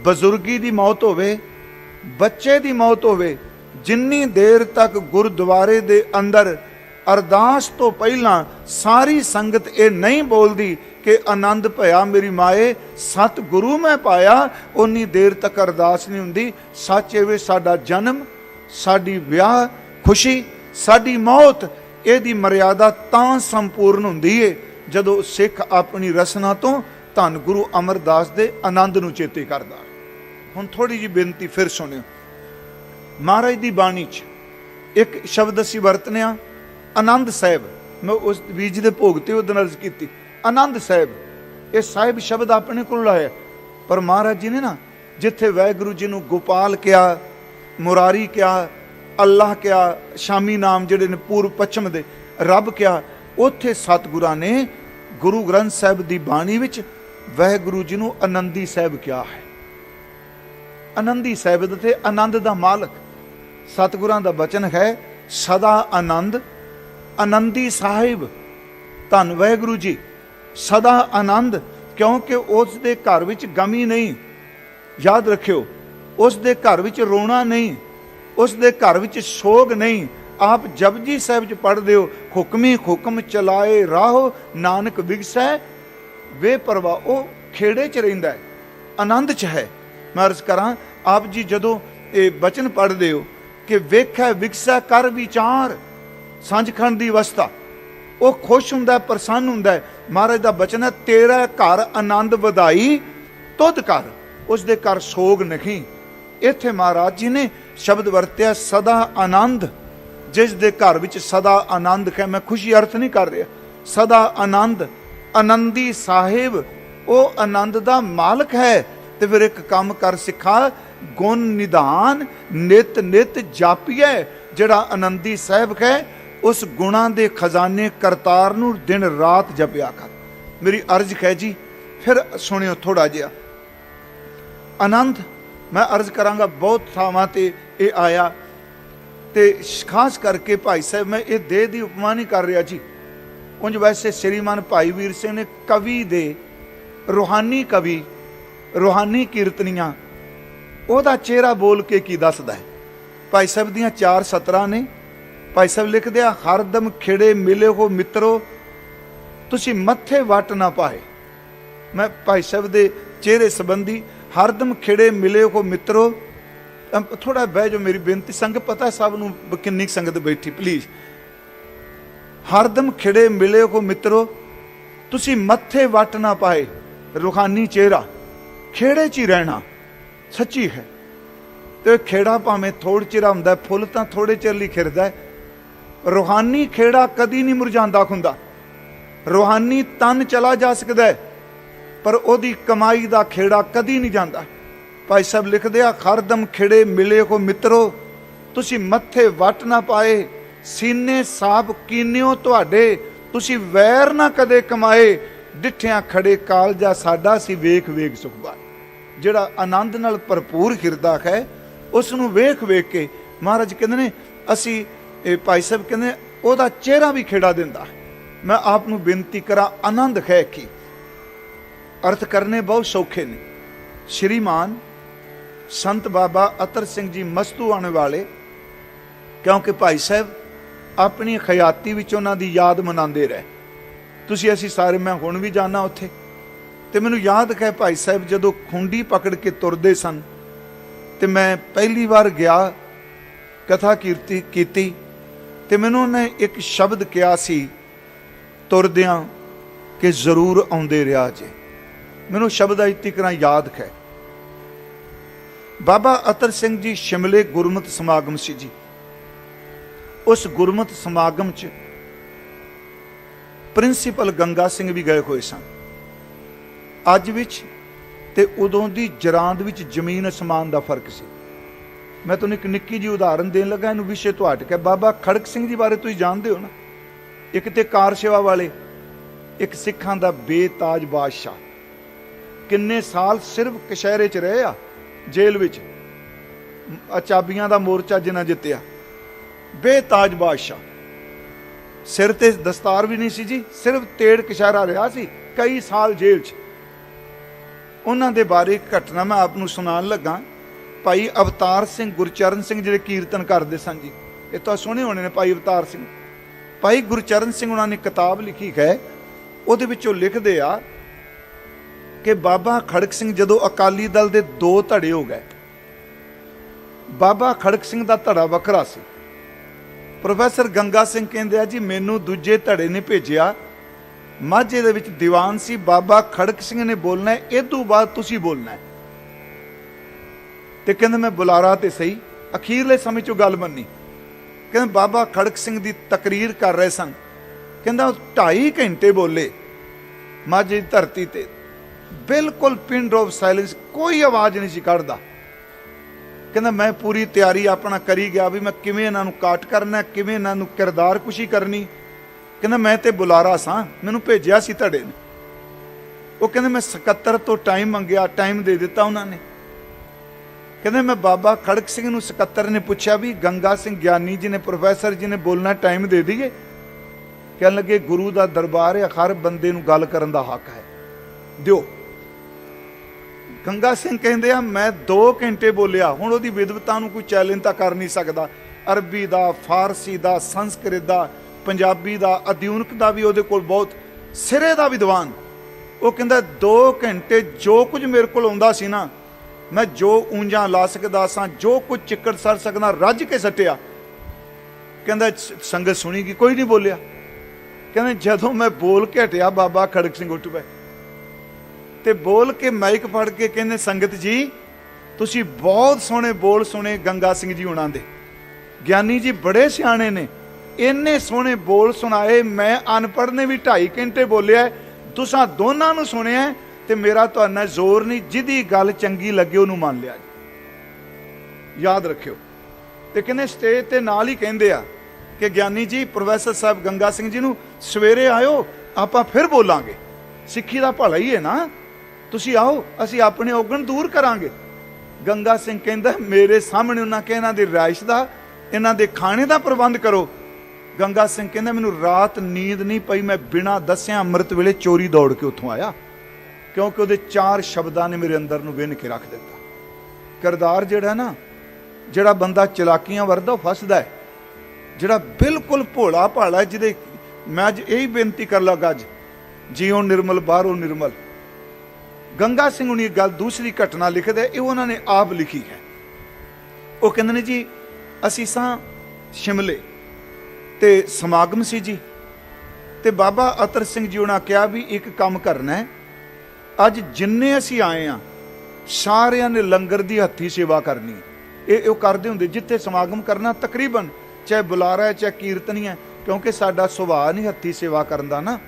बजुर्गी दी मौत होवे, बच्चे दी मौत होवे, जिन्नी देर तक गुरुद्वारे दे अंदर अरदास तो पहला सारी संगत ये नहीं बोलती कि आनंद भया मेरी माए सतगुरु मैं पाया, उन्नी देर तक अरदास नहीं हुंदी। सच एवे साडा जन्म, साडी विआह खुशी, साडी मौत, इहदी मर्यादा तां संपूर्ण हुंदी है जदों सिख अपनी रसना तो धन गुरु अमरदास दे आनंद नूं चेते करदा। हुण थोड़ी जी बेनती फिर सुनियो। महाराज दी बाणी च एक शब्द असीं वरतने आ आनंद साहिब। मैं उस बीज दे भोग ते उस दिन अर्ज कीती आनंद साहिब। ये साहिब शब्द अपने कोल आया, पर महाराज जी ने ना जिथे वाहिगुरू जी नूं गोपाल कहा, मुरारी कहा, अल्लाह क्या, शामी नाम जिहड़े ने पूर्व पश्चिम दे, रब क्या, उत्थे सतगुरां ने गुरु ग्रंथ साहिब दी बाणी विच वाहिगुरू जी नूं आनंदी साहिब क्या है। आनंदी साहिब ते आनंद दा मालक। सतगुरां दा बचन है सदा आनंद आनंदी साहिब। धन वाहिगुरू जी सदा आनंद, क्योंकि उस दे घर विच गमी नहीं। याद रखियो, उस दे घर विच रोना नहीं, उस दे घर विच सोग नहीं। आप जपजी साहिब च पढ़दे हो, हुक्मी हुक्म चलाए राहो नानक विगसै बेपरवाह। वो खेड़े च रहिंदा है, आनंद च है। मैं अर्ज करां, आप जी जदों ये बचन पढ़दे हो कि वेखै विगसै कर विचार संजखंड दी अवस्था, वो खुश हुंदा, प्रसन्न हुंदा। महाराज दा बचन है तेरा घर आनंद वधाई तुद कर, उस दे घर सोग नहीं। इत्थे महाराज जी ने शब्द वरत्या सदा आनंद। जिस दे घर विच सदा आनंद है, मैं खुशी अर्थ नहीं कर रहा, सदा आनंद आनंदी साहिब वो आनंद दा मालक है। ते फिर एक काम कर सिखा, गुण निधान नित नित जापिए। जिहड़ा आनंदी साहिब है उस गुणा दे खजाने करतार नूं दिन रात जपिया कर। मेरी अर्ज है जी, फिर सुनियो थोड़ा जिहा आनंद। मैं अर्ज करांगा बहुत थावां ते ये आया, ते खास करके भाई साहब मैं ये देह की उपमा नहीं कर रहा जी। उंज वैसे श्रीमान भाई वीर सिंह ने कवि दे रूहानी कवि रूहानी कीर्तनियां ओहदा चेहरा बोल के की दसदा है। भाई साहब दियां 4 सतरां ने। भाई साहब लिखदे आ हरदम खिड़े मिले हो मित्रो तुसी मत्थे वट ना पाए। मैं भाई साहब दे चेहरे संबंधी हरदम खिड़े मिले हो मित्रो। थोड़ा बह जो, मेरी बेनती संगत पता सब नूं किन्नी संगत बैठी प्लीज। हरदम खिड़े मिले हो मित्रो तुसी मत्थे वट ना पाए। रूहानी चेहरा खेड़े च ही रहना सच्ची है। तो खेड़ा भावें थोड़ चिर हुंदा, फुल तां थोड़े चिर लई खिरदा है। रूहानी खेड़ा कदी नहीं मुरझांदा हुंदा। रूहानी तन चला जा सकदा है, पर ओदी कमाई दा खेड़ा कदी नहीं जाता। भाई साहब लिखदे आ हरदम खिड़े मिले हो मित्रो तुसी मत्थे वट ना पाए। सीने साफ कीनियो तुहाडे तुसी वैर ना कदे कमाए। ਡਿੱਠਿਆਂ ਖੜੇ ਕਾਲਜਾ ਸਾਡਾ ਸੀ ਵੇਖ ਵੇਖ ਸੁਖਬਾ। ਜਿਹੜਾ ਆਨੰਦ ਨਾਲ ਭਰਪੂਰ ਹਿਰਦਾ ਹੈ ਉਸ ਨੂੰ ਵੇਖ ਵੇਖ ਕੇ ਮਹਾਰਾਜ ਕਹਿੰਦੇ ਨੇ ਅਸੀਂ ਭਾਈ ਸਾਹਿਬ ਕਹਿੰਦੇ ਉਹਦਾ ਚਿਹਰਾ ਵੀ ਖੇੜਾ ਦਿੰਦਾ। ਮੈਂ ਆਪ ਨੂੰ ਬੇਨਤੀ ਕਰਾਂ ਆਨੰਦ ਹੈ ਕੀ ਅਰਥ ਕਰਨੇ ਬਹੁਤ ਸੌਖੇ ਨੇ। ਸ਼੍ਰੀਮਾਨ ਸੰਤ ਬਾਬਾ ਅਤਰ ਸਿੰਘ ਜੀ ਮਸਤੂ ਆਉਣ ਵਾਲੇ, ਕਿਉਂਕਿ ਭਾਈ ਸਾਹਿਬ ਆਪਣੀ ਖਿਆਤੀ ਵਿੱਚ ਉਹਨਾਂ ਦੀ ਯਾਦ ਮਨਾਉਂਦੇ ਰਹੇ। ਤੁਸੀਂ ਅਸੀਂ ਸਾਰੇ, ਮੈਂ ਹੁਣ ਵੀ ਜਾਣਾ ਉੱਥੇ, ਤੇ ਮੈਨੂੰ ਯਾਦ ਹੈ ਭਾਈ ਸਾਹਿਬ ਜਦੋਂ ਖੁੰਡੀ ਪਕੜ ਕੇ ਤੁਰਦੇ ਸਨ ਤੇ ਮੈਂ ਪਹਿਲੀ ਵਾਰ ਗਿਆ ਕਥਾ ਕੀਰਤੀ ਕੀਤੀ ਤੇ ਮੈਨੂੰ ਉਹਨੇ ਇੱਕ ਸ਼ਬਦ ਕਿਹਾ ਸੀ ਤੁਰਦਿਆਂ ਕਿ ਜ਼ਰੂਰ ਆਉਂਦੇ ਰਿਹਾ ਜੇ। ਮੈਨੂੰ ਸ਼ਬਦ ਅਜੇ ਤੱਕ ਯਾਦ ਹੈ। ਬਾਬਾ ਅਤਰ ਸਿੰਘ ਜੀ ਸ਼ਿਮਲੇ ਗੁਰਮਤਿ ਸਮਾਗਮ ਸੀ ਜੀ। ਉਸ ਗੁਰਮਤਿ ਸਮਾਗਮ 'ਚ ਪ੍ਰਿੰਸੀਪਲ ਗੰਗਾ ਸਿੰਘ ਵੀ ਗਏ ਹੋਏ ਸਨ। ਅੱਜ ਵਿੱਚ ਤੇ ਉਦੋਂ ਦੀ ਜਰਾਂਦ ਵਿੱਚ ਜ਼ਮੀਨ ਅਸਮਾਨ ਦਾ ਫਰਕ ਸੀ। ਮੈਂ ਤੁਹਾਨੂੰ ਇੱਕ ਨਿੱਕੀ ਜਿਹੀ ਉਦਾਹਰਨ ਦੇਣ ਲੱਗਾ, ਇਹਨੂੰ ਵਿਸ਼ੇ ਤੋਂ ਹਟ ਕੇ। ਬਾਬਾ ਖੜਕ ਸਿੰਘ ਜੀ ਬਾਰੇ ਤੁਸੀਂ ਜਾਣਦੇ ਹੋ ਨਾ, ਇੱਕ ਤੇ ਕਾਰ ਸੇਵਾ ਵਾਲੇ, ਇੱਕ ਸਿੱਖਾਂ ਦਾ ਬੇਤਾਜ ਬਾਦਸ਼ਾਹ। ਕਿੰਨੇ ਸਾਲ ਸਿਰਫ ਕਸ਼ਹਿਰੇ 'ਚ ਰਹੇ ਆ, ਜੇਲ੍ਹ ਵਿੱਚ। ਚਾਬੀਆਂ ਦਾ ਮੋਰਚਾ ਜਿਨ੍ਹਾਂ ਜਿੱਤਿਆ, ਬੇਤਾਜ ਬਾਦਸ਼ਾਹ। ਸਿਰ ਤੇ ਦਸਤਾਰ ਵੀ ਨਹੀਂ ਸੀ ਜੀ, ਸਿਰਫ ਤੇੜ ਕਸ਼ਹਿਰਾ ਰਿਹਾ ਸੀ, ਕਈ ਸਾਲ ਜੇਲ੍ਹ 'ਚ। ਉਹਨਾਂ ਦੇ ਬਾਰੇ ਇੱਕ ਘਟਨਾ ਮੈਂ ਆਪ ਨੂੰ ਸੁਣਾਉਣ ਲੱਗਾ। ਭਾਈ ਅਵਤਾਰ ਸਿੰਘ ਗੁਰਚਰਨ ਸਿੰਘ ਜਿਹੜੇ ਕੀਰਤਨ ਕਰਦੇ ਸਨ ਜੀ, ਇਹ ਤਾਂ ਸੁਣੇ ਹੋਣੇ ਨੇ ਭਾਈ ਅਵਤਾਰ ਸਿੰਘ। ਭਾਈ ਗੁਰਚਰਨ ਸਿੰਘ ਉਹਨਾਂ ਨੇ ਕਿਤਾਬ ਲਿਖੀ ਹੈ, ਉਹਦੇ ਵਿੱਚ ਉਹ ਲਿਖਦੇ ਆ ਕਿ ਬਾਬਾ ਖੜਕ ਸਿੰਘ ਜਦੋਂ ਅਕਾਲੀ ਦਲ ਦੇ 2 ਧੜੇ ਹੋ ਗਏ, ਬਾਬਾ ਖੜਕ ਸਿੰਘ ਦਾ ਧੜਾ ਵੱਖਰਾ ਸੀ। ਪ੍ਰੋਫੈਸਰ ਗੰਗਾ ਸਿੰਘ ਕਹਿੰਦੇ ਆ ਜੀ ਮੈਨੂੰ ਦੂਜੇ ਧੜੇ ਨੇ ਭੇਜਿਆ, ਮਾਝੇ ਦੇ ਵਿੱਚ ਦੀਵਾਨ ਸੀ, ਬਾਬਾ ਖੜਕ ਸਿੰਘ ਨੇ ਬੋਲਣਾ ਹੈ, ਇਹ ਤੋਂ ਬਾਅਦ ਤੁਸੀਂ ਬੋਲਣਾ ਹੈ। ਤੇ ਕਹਿੰਦੇ ਮੈਂ ਬੁਲਾਰਾ ਤੇ ਸਹੀ, ਅਖੀਰਲੇ ਸਮੇਂ 'ਚੋਂ ਗੱਲ ਮੰਨੀ। ਕਹਿੰਦੇ ਬਾਬਾ ਖੜਕ ਸਿੰਘ ਦੀ ਤਕਰੀਰ ਕਰ ਰਹੇ ਸਨ, ਕਹਿੰਦਾ 2.5 ਘੰਟੇ ਬੋਲੇ ਮਾਝੇ ਦੀ ਧਰਤੀ ਤੇ, ਬਿਲਕੁਲ ਪਿੰਡ ਆਫ ਸਾਇਲੈਂਸ, ਕੋਈ ਆਵਾਜ਼ ਨਹੀਂ ਸੀ ਕੱਢਦਾ। ਕਹਿੰਦਾ ਮੈਂ ਪੂਰੀ ਤਿਆਰੀ ਆਪਣਾ ਕਰੀ ਗਿਆ ਵੀ ਮੈਂ ਕਿਵੇਂ ਇਹਨਾਂ ਨੂੰ ਕਾਟ ਕਰਨਾ, ਕਿਵੇਂ ਇਹਨਾਂ ਨੂੰ ਕਿਰਦਾਰ ਕੁਸ਼ੀ ਕਰਨੀ। ਕਹਿੰਦਾ ਮੈਂ ਤੇ ਬੁਲਾਰਾ ਸਾਂ, ਮੈਨੂੰ ਭੇਜਿਆ ਸੀ ਧੜੇ ਨੇ। ਉਹ ਕਹਿੰਦੇ ਮੈਂ 77 ਤੋਂ ਟਾਈਮ ਮੰਗਿਆ, ਟਾਈਮ ਦੇ ਦਿੱਤਾ ਉਹਨਾਂ ਨੇ। ਕਹਿੰਦੇ ਮੈਂ ਬਾਬਾ ਖੜਕ ਸਿੰਘ ਨੂੰ 77 ਨੇ ਪੁੱਛਿਆ ਵੀ ਗੰਗਾ ਸਿੰਘ ਗਿਆਨੀ ਜੀ ਨੇ, ਪ੍ਰੋਫੈਸਰ ਜੀ ਨੇ ਬੋਲਣਾ, ਟਾਈਮ ਦੇ ਦਈਏ? ਕਹਿਣ ਲੱਗੇ ਗੁਰੂ ਦਾ ਦਰਬਾਰ ਹੈ, ਹਰ ਬੰਦੇ ਨੂੰ ਗੱਲ ਕਰਨ ਦਾ ਹੱਕ ਹੈ, ਦਿਓ। ਗੰਗਾ ਸਿੰਘ ਕਹਿੰਦੇ ਆ ਮੈਂ 2 ਘੰਟੇ ਬੋਲਿਆ। ਹੁਣ ਉਹਦੀ ਵਿਦਵਤਾ ਨੂੰ ਕੋਈ ਚੈਲੰਜ ਤਾਂ ਕਰ ਨਹੀਂ ਸਕਦਾ। ਅਰਬੀ ਦਾ, ਫਾਰਸੀ ਦਾ, ਸੰਸਕ੍ਰਿਤ ਦਾ, ਪੰਜਾਬੀ ਦਾ, ਅਧਿਉਨਕ ਦਾ ਵੀ ਉਹਦੇ ਕੋਲ ਬਹੁਤ ਸਿਰੇ ਦਾ ਵਿਦਵਾਨ। ਉਹ ਕਹਿੰਦਾ 2 ਘੰਟੇ ਜੋ ਕੁਝ ਮੇਰੇ ਕੋਲ ਆਉਂਦਾ ਸੀ ਨਾ, ਮੈਂ ਜੋ ਉਂਝਾਂ ਲਾ ਸਕਦਾ ਸਾਂ, ਜੋ ਕੁਝ ਚਿੱਕੜ ਸਰ ਸਕਦਾ, ਰੱਜ ਕੇ ਸੱਟਿਆ। ਕਹਿੰਦਾ ਸੰਗਤ ਸੁਣੀ ਗਈ, ਕੋਈ ਨਹੀਂ ਬੋਲਿਆ। ਕਹਿੰਦੇ ਜਦੋਂ ਮੈਂ ਬੋਲ ਕੇ ਹਟਿਆ, ਬਾਬਾ ਖੜਕ ਸਿੰਘ ਉੱਠ ਪਏ ਤੇ ਬੋਲ ਕੇ ਮਾਈਕ ਫੜ ਕੇ ਕਹਿੰਦੇ ਸੰਗਤ ਜੀ ਤੁਸੀਂ ਬਹੁਤ ਸੋਹਣੇ ਬੋਲ ਸੁਣੇ ਗੰਗਾ ਸਿੰਘ ਜੀ ਹੁਣਾਂ ਦੇ, ਗਿਆਨੀ ਜੀ ਬੜੇ ਸਿਆਣੇ ਨੇ, ਇੰਨੇ ਸੋਹਣੇ ਬੋਲ ਸੁਣਾਏ। ਮੈਂ ਅਨਪੜ੍ਹ ਨੇ ਵੀ 2.5 ਘੰਟੇ ਬੋਲਿਆ, ਤੁਸਾਂ ਦੋਨਾਂ ਨੂੰ ਸੁਣਿਆ ਤੇ ਮੇਰਾ ਤੁਹਾਡੇ ਨਾਲ ਜ਼ੋਰ ਨਹੀਂ, ਜਿਹਦੀ ਗੱਲ ਚੰਗੀ ਲੱਗੇ ਉਹਨੂੰ ਮੰਨ ਲਿਆ ਜੀ, ਯਾਦ ਰੱਖਿਓ। ਤੇ ਕਹਿੰਦੇ ਸਟੇਜ ਤੇ ਨਾਲ ਹੀ ਕਹਿੰਦੇ ਆ ਕਿ ਗਿਆਨੀ ਜੀ ਪ੍ਰੋਫੈਸਰ ਸਾਹਿਬ ਗੰਗਾ ਸਿੰਘ ਜੀ ਨੂੰ ਸਵੇਰੇ ਆਇਓ, ਆਪਾਂ ਫਿਰ ਬੋਲਾਂਗੇ, ਸਿੱਖੀ ਦਾ ਭਲਾ ਹੀ ਹੈ ਨਾ, ਤੁਸੀਂ ਆਓ, ਅਸੀਂ ਆਪਣੇ ਔਗਣ ਦੂਰ ਕਰਾਂਗੇ। ਗੰਗਾ ਸਿੰਘ ਕਹਿੰਦਾ ਮੇਰੇ ਸਾਹਮਣੇ ਉਹਨਾਂ ਕਿ ਇਹਨਾਂ ਦੀ ਰਿਹਾਇਸ਼ ਦਾ, ਇਹਨਾਂ ਦੇ ਖਾਣੇ ਦਾ ਪ੍ਰਬੰਧ ਕਰੋ। ਗੰਗਾ ਸਿੰਘ ਕਹਿੰਦਾ ਮੈਨੂੰ ਰਾਤ ਨੀਂਦ ਨਹੀਂ ਪਈ, ਮੈਂ ਬਿਨਾਂ ਦੱਸਿਆ ਅੰਮ੍ਰਿਤ ਵੇਲੇ ਚੋਰੀ ਦੌੜ ਕੇ ਉੱਥੋਂ ਆਇਆ, ਕਿਉਂਕਿ ਉਹਦੇ 4 ਸ਼ਬਦਾਂ ਨੇ ਮੇਰੇ ਅੰਦਰ ਨੂੰ ਵਿੰਨ ਕੇ ਰੱਖ ਦਿੱਤਾ। ਕਿਰਦਾਰ ਜਿਹੜਾ ਨਾ, ਜਿਹੜਾ ਬੰਦਾ ਚਲਾਕੀਆਂ ਵਰਦਾ ਉਹ ਫਸਦਾ ਹੈ, ਜਿਹੜਾ ਬਿਲਕੁਲ ਭੋਲਾ ਭਾਲਾ, ਜਿਹਦੇ ਮੈਂ ਅੱਜ ਇਹੀ ਬੇਨਤੀ ਕਰ ਲੱਗਾ, ਅੱਜ ਜੀਓ ਨਿਰਮਲ ਬਾਹਰੋਂ ਨਿਰਮਲ। ਗੰਗਾ ਸਿੰਘ ਹੁਣੀ ਗੱਲ ਦੂਸਰੀ ਘਟਨਾ ਲਿਖਦੇ, ਇਹ ਉਹਨਾਂ ਨੇ ਆਪ ਲਿਖੀ ਹੈ। ਉਹ ਕਹਿੰਦੇ ਨੇ ਜੀ ਅਸੀਂ ਸਾਂ ਸ਼ਿਮਲੇ ਤੇ ਸਮਾਗਮ ਸੀ ਜੀ, ਤੇ ਬਾਬਾ ਅਤਰ ਸਿੰਘ ਜੀ ਉਹਨਾਂ ਕਿਹਾ ਵੀ ਇੱਕ ਕੰਮ ਕਰਨਾ ਹੈ, ਅੱਜ ਜਿੰਨੇ ਅਸੀਂ ਆਏ ਆ ਸਾਰਿਆਂ ਨੇ ਲੰਗਰ ਦੀ ਹੱਥੀ ਸੇਵਾ ਕਰਨੀ ਹੈ। ਇਹ ਉਹ ਕਰਦੇ ਹੁੰਦੇ ਜਿੱਥੇ ਸਮਾਗਮ ਕਰਨਾ, ਤਕਰੀਬਨ ਚਾਹੇ ਬੁਲਾਰਾ ਹੈ ਚਾਹੇ ਕੀਰਤਨੀ ਹੈ, ਕਿਉਂਕਿ ਸਾਡਾ ਸੁਭਾਅ ਨਹੀਂ ਹੱਥੀ ਸੇਵਾ ਕਰਨ ਦਾ ਨਾ,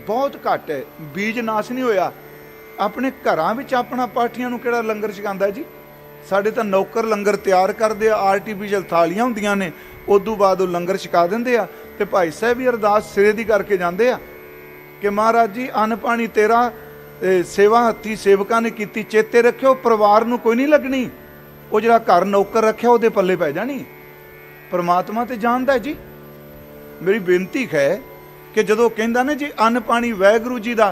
ਬਹੁਤ ਘੱਟ ਹੈ, ਬੀਜ ਨਾਸ਼ ਨਹੀਂ ਹੋਇਆ। ਆਪਣੇ ਘਰਾਂ ਵਿੱਚ ਆਪਣਾ ਪਾਠੀਆਂ ਨੂੰ ਕਿਹੜਾ ਲੰਗਰ ਛਕਾਉਂਦਾ ਜੀ? ਸਾਡੇ ਤਾਂ ਨੌਕਰ ਲੰਗਰ ਤਿਆਰ ਕਰਦੇ ਆ, ਆਰਟੀਫੀਸ਼ਲ ਥਾਲੀਆਂ ਹੁੰਦੀਆਂ ਨੇ, ਉਦੋਂ ਬਾਅਦ ਉਹ ਲੰਗਰ ਛਕਾ ਦਿੰਦੇ ਆ, ਤੇ ਭਾਈ ਸਾਹਿਬ ਵੀ ਅਰਦਾਸ ਸਿਰੇ ਦੀ ਕਰਕੇ ਜਾਂਦੇ ਆ। कि महाराज जी अन्न पानी तेरा सेवा हत्थी सेवकां ने कीती, चेते रखियो परिवार नूं कोई नहीं लगनी, वो जिहड़ा घर नौकर रखिया उहदे पल्ले पै जानी। परमात्मा ते जानदा है जी। मेरी बेनती है कि जदों कहंदा ना जी अन्न पानी वाहिगुरू जी दा,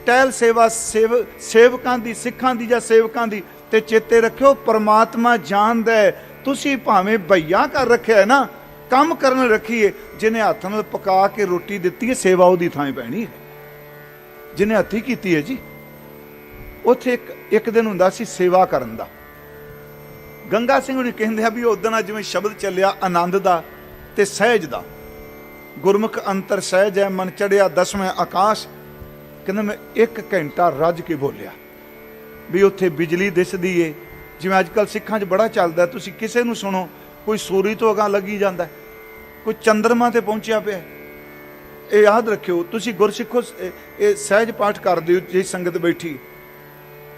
टहल सेवा सेवकां दी, सिखां दी जां सेवकां दी, ते चेते रखियो परमात्मा जानदा है। तुसीं भावें भईया कर रखिया है ना, काम करन रखीए, जिन्हें हत्थ नाल पका के रोटी दित्ती है सेवा उहदी थां पैणी है, जिन्हें हत्थी कीती है जी। उत्थे एक दिन हुंदा सी सेवा करन दा। गंगा सिंह हुणी कहंदे आ भी उदण जिवें शब्द चलिया आनंद दा ते सहज दा, गुरमुख अंतर सहज है मन चढ़िया दसवें आकाश। कहंदे मैं 1 घंटा रज के बोलिया भी उत्थे बिजली दिसदी है, जिवें अजकल सिखां 'च बड़ा चलदा, तुसीं किसे नूं सुणो कोई सूरी तो अगां लगी जांदा, कोई चंद्रमा ते पहुंचिया पिया। ये याद रखियो, तुसीं गुरसिखो ये सहज पाठ करदे हो जी, संगत बैठी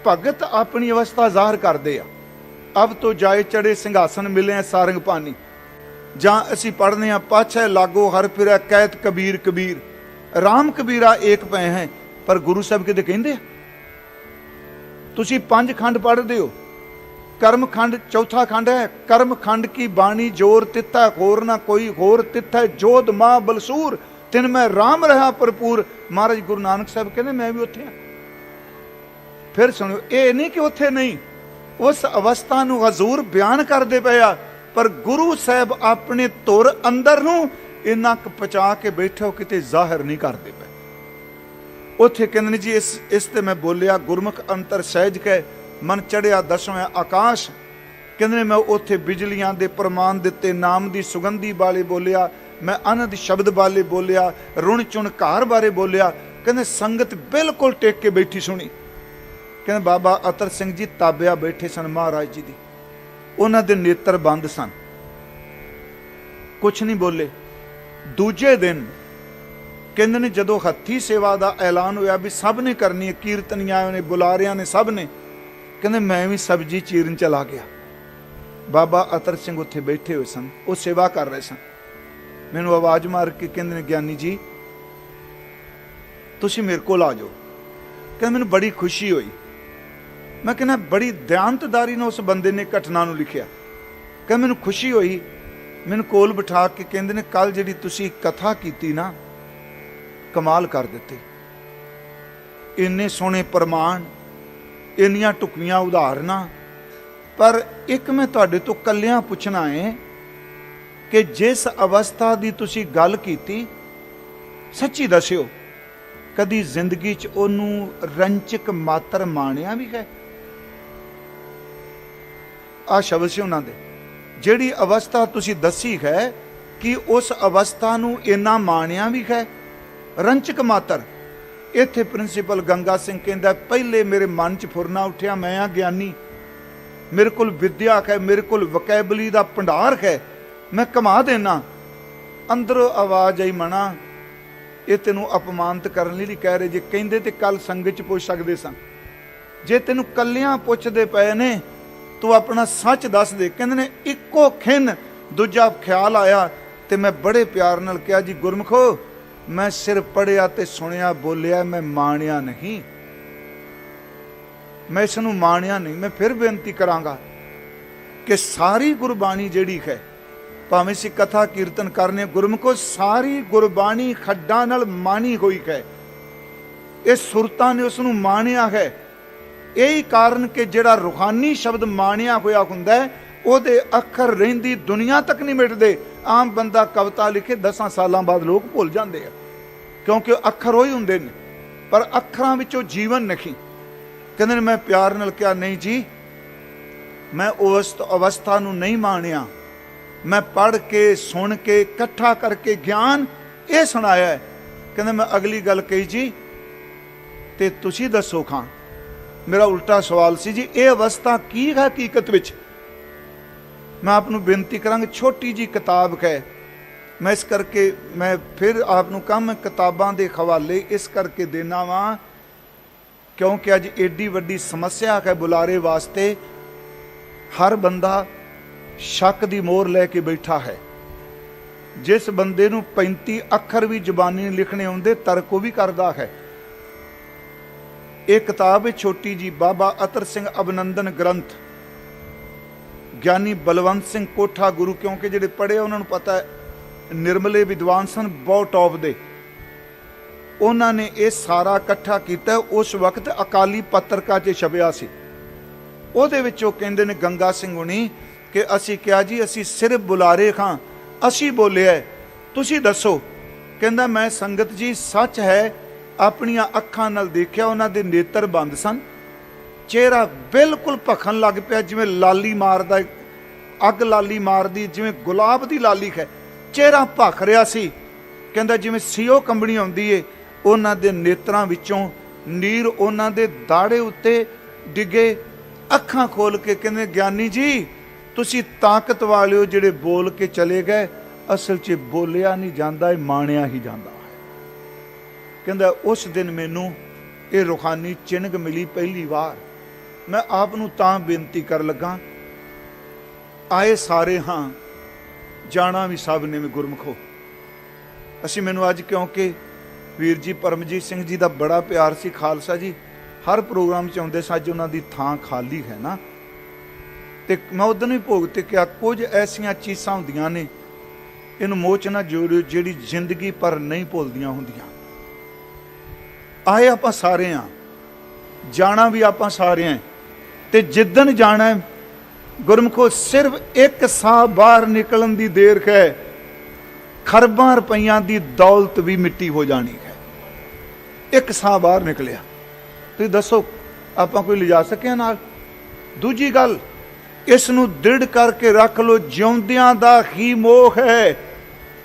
भगत अपनी अवस्था ਜ਼ਾਹਰ ਕਰਦੇ ਆ। अब तो जाए चढ़े सिंघासन मिले सारंग पानी, जां असीं पढ़ने आ पाछे लागो हर फिरै कैत कबीर कबीर, राम कबीरा एक पै है। पर गुरु साहब किते कहंदे आ, तुसीं 5 खंड पढ़दे हो, कर्म खंड चौथा खंड है, कर्म खंड की बाणी जोर तिथा होर ना कोई होर तिथा जोध मां बलसूर, तिन मैं राम रहा भरपूर। महाराज गुरु नानक साहब कहते मैं भी उत्थे हाँ। फिर सुनो, ये नहीं कि उत्थे नहीं, उस अवस्था नूं हजूर बयान करदे पे आ, पर गुरु साहब अपने धुर अंदर नूं इन्ना पचा के बैठे हो, किते जाहिर नहीं करदे पे। उत्थे कहंदे जी इस ते मैं बोलिया गुरमुख अंतर सहज के मन चढ़िया दसवें आकाश। कहंदे मैं उत्थे बिजलियां दे प्रमाण दिते, नाम दी सुगंधी वाले बोलिया, मैं अनंद शब्द वाले बोलिया, रुण चुण कार बारे बोलिया। कहंदे संगत बिल्कुल टेक के बैठी सुनी। कहंदे बाबा अतर सिंह जी ताबिया बैठे सन महाराज जी दी, उन्हां दे नेत्र बंद सन, कुछ नहीं बोले। दूजे दिन कहंदे ने जदों हत्थी सेवा दा ऐलान होया भी सब ने करनी है, कीर्तनियां ने बुलारियां ने सब ने, कहंदे मैं भी सब्जी चीरन चला गया। बाबा अतर सिंह उत्थे बैठे हुए सन, वो सेवा कर रहे सन। मैनू आवाज मार के कहंदे ने ज्ञानी जी तुसीं मेरे कोल आ जाओ। कहंदे मैनू बड़ी खुशी हुई। मैं कहना बड़ी दयानतदारी ने उस बंदे ने घटना नूं लिखिया। कहंदे मैनू खुशी हुई, मैनू कोल बिठा के कहंदे ने कल जिहड़ी तुसीं कथा कीती ना, कमाल कर दित्ती। इन्ने सोहणे प्रमाण, इन्नियां टुकवियां उदाहरणां, पर एक मैं तुहाडे तो कल्लियां पुछना है कि जिस अवस्था दी तुसीं गल कीती, सच्ची दस्सिओ कदी जिंदगी च ओनूं रंचक मात्र माणिया भी है? आ शब्द से उन्हां दे जिहड़ी अवस्था तुसीं दसी है कि उस अवस्था नूं इन्ना माणिया भी है रंचक मात्र। इत्थे प्रिंसीपल गंगा सिंह कहंदा पहले मेरे मन च फुरना उठिया, मैं आ ज्ञानी, मेरे कोल विद्या है, मेरे कोल वकैबली दा भंडार है, मैं कमा देना। अंदरों आवाज आई मना ये तेनों अपमानित करने लई कह रहे, जे कहंदे ते कल संगत च पुछ सकदे सन, जे तेनों कल्लियां पुछदे पए ने तू अपना सच दस दे। कहंदे ने इक्को खिन दूजा ख्याल आया ते मैं बड़े प्यार नाल कहा जी गुरमुखो मैं सिर पढ़िया ते सुनिया बोलिया, मैं माणिया नहीं, मैं इसनूं माणिया नहीं। मैं फिर बेनती करांगा कि सारी गुरबाणी जिहड़ी है, भावें सी कथा कीर्तन करने, गुरमुखो सारी गुरबाणी खड्डां नाल माणी हुई है, इस सुरतां ने उसनूं माणिया है। यही कारण कि जिहड़ा रूहानी शब्द माणिया होया हुंदा है, ਉਹਦੇ ਅੱਖਰ ਰਹਿੰਦੀ ਦੁਨੀਆ तक नहीं मिटते। आम बंदा कविता लिखे 10 सालों बाद लोग भुल जाते हैं, क्योंकि अखर वही होंगे ने, पर अखरां विचों जीवन नहीं। कहते मैं प्यार नाल कहा नहीं जी, मैं उस अवस्था नूं नहीं माणिया, मैं पढ़ के सुन के इकट्ठा करके ज्ञान ये सुनाया है। कहते मैं अगली गल कही जी ते तुसीं दसो खां। मेरा उल्टा सवाल सी जी, ये अवस्था की है हकीकत विच? मैं आपनू बेनती करांगा, छोटी जी किताब है, मैं इस करके मैं फिर आपनू कम किताबां दे हवाले इस करके देना वा क्योंकि अज एडी वड्डी समस्या है बुलारे वास्ते। हर बंदा शक दी मोहर लैके बैठा है, जिस बंदे नूं 35 अखर भी जबानी लिखने आउंदे तर्क वो भी करदा है। एक किताब है छोटी जी, बाबा अतर सिंह अभिनंदन ग्रंथ, ज्ञानी बलवंत सिंह कोठा गुरु, क्योंकि जिहड़े पढ़े उन्होंने पता है निर्मले विद्वान सन, बहुत टॉप दे। उन्होंने ये सारा इकट्ठा किया, उस वक्त अकाली पत्रिका 'च छपिया सी। ਉਹਦੇ ਵਿੱਚ ਉਹ ਕਹਿੰਦੇ ਨੇ गंगा सिंह हुणी कि असी क्या जी असी सिर्फ बुलारे खां, असी बोलिया तुसी दसो। कहंदा मैं संगत जी सच है अपनियां अखां नाल देखिया, उन्हां दे नेत्र बंद सन, चेहरा बिल्कुल भखन लग पिया जिवें लाली मारदा, अग लाली मारदी जिवें गुलाब दी लाली है, चेहरा भख रिहा सी। कहंदा जिवें सीओ कंबणी आउंदी है, उन्हां दे नेत्रां विचों नीर उन्हां दे दाड़े उत्ते डिगे। अखां खोल के कहंदे ज्ञानी जी तुसी ताकत वाले हो जिहड़े बोल के चले गए, असल च बोलिया नहीं जांदा, माणिया ही जांदा है। कहंदा उस दिन मैनू ये रूहानी चिन्ह मिली पहली बार। मैं आप नूं तां बेनती कर लगा, आए सारे हाँ जाना भी सब ने, गुरमुखो असी मैनू अज क्योंकि वीर जी परमजीत सिंह जी का बड़ा प्यार सी, खालसा जी हर प्रोग्राम च आउंदे सज, उन्हां दी थां खाली है ना। ते मैं उदन भी भोग ते क्या कुछ ऐसियां चीज़ां हुंदियां ने इनू मोह च ना जोड़ियो जिहड़ी जिंदगी पर नहीं भुलदियां हुंदियां। आए आपां सारे हाँ, जाना भी आपां सारे हैं, ते जिद्दन जाना है गुरमुखो सिर्फ एक साह बाहर निकलन दी देर है, खरबां रुपइयां दी दौलत भी मिट्टी हो जानी है। एक साह बाहर निकलिया, तुसीं दसो आपां कोई लिजा सकिया नाल? दूजी गल इस नूं दृढ़ करके रख लो, जिउंदियां दा ही मोह है,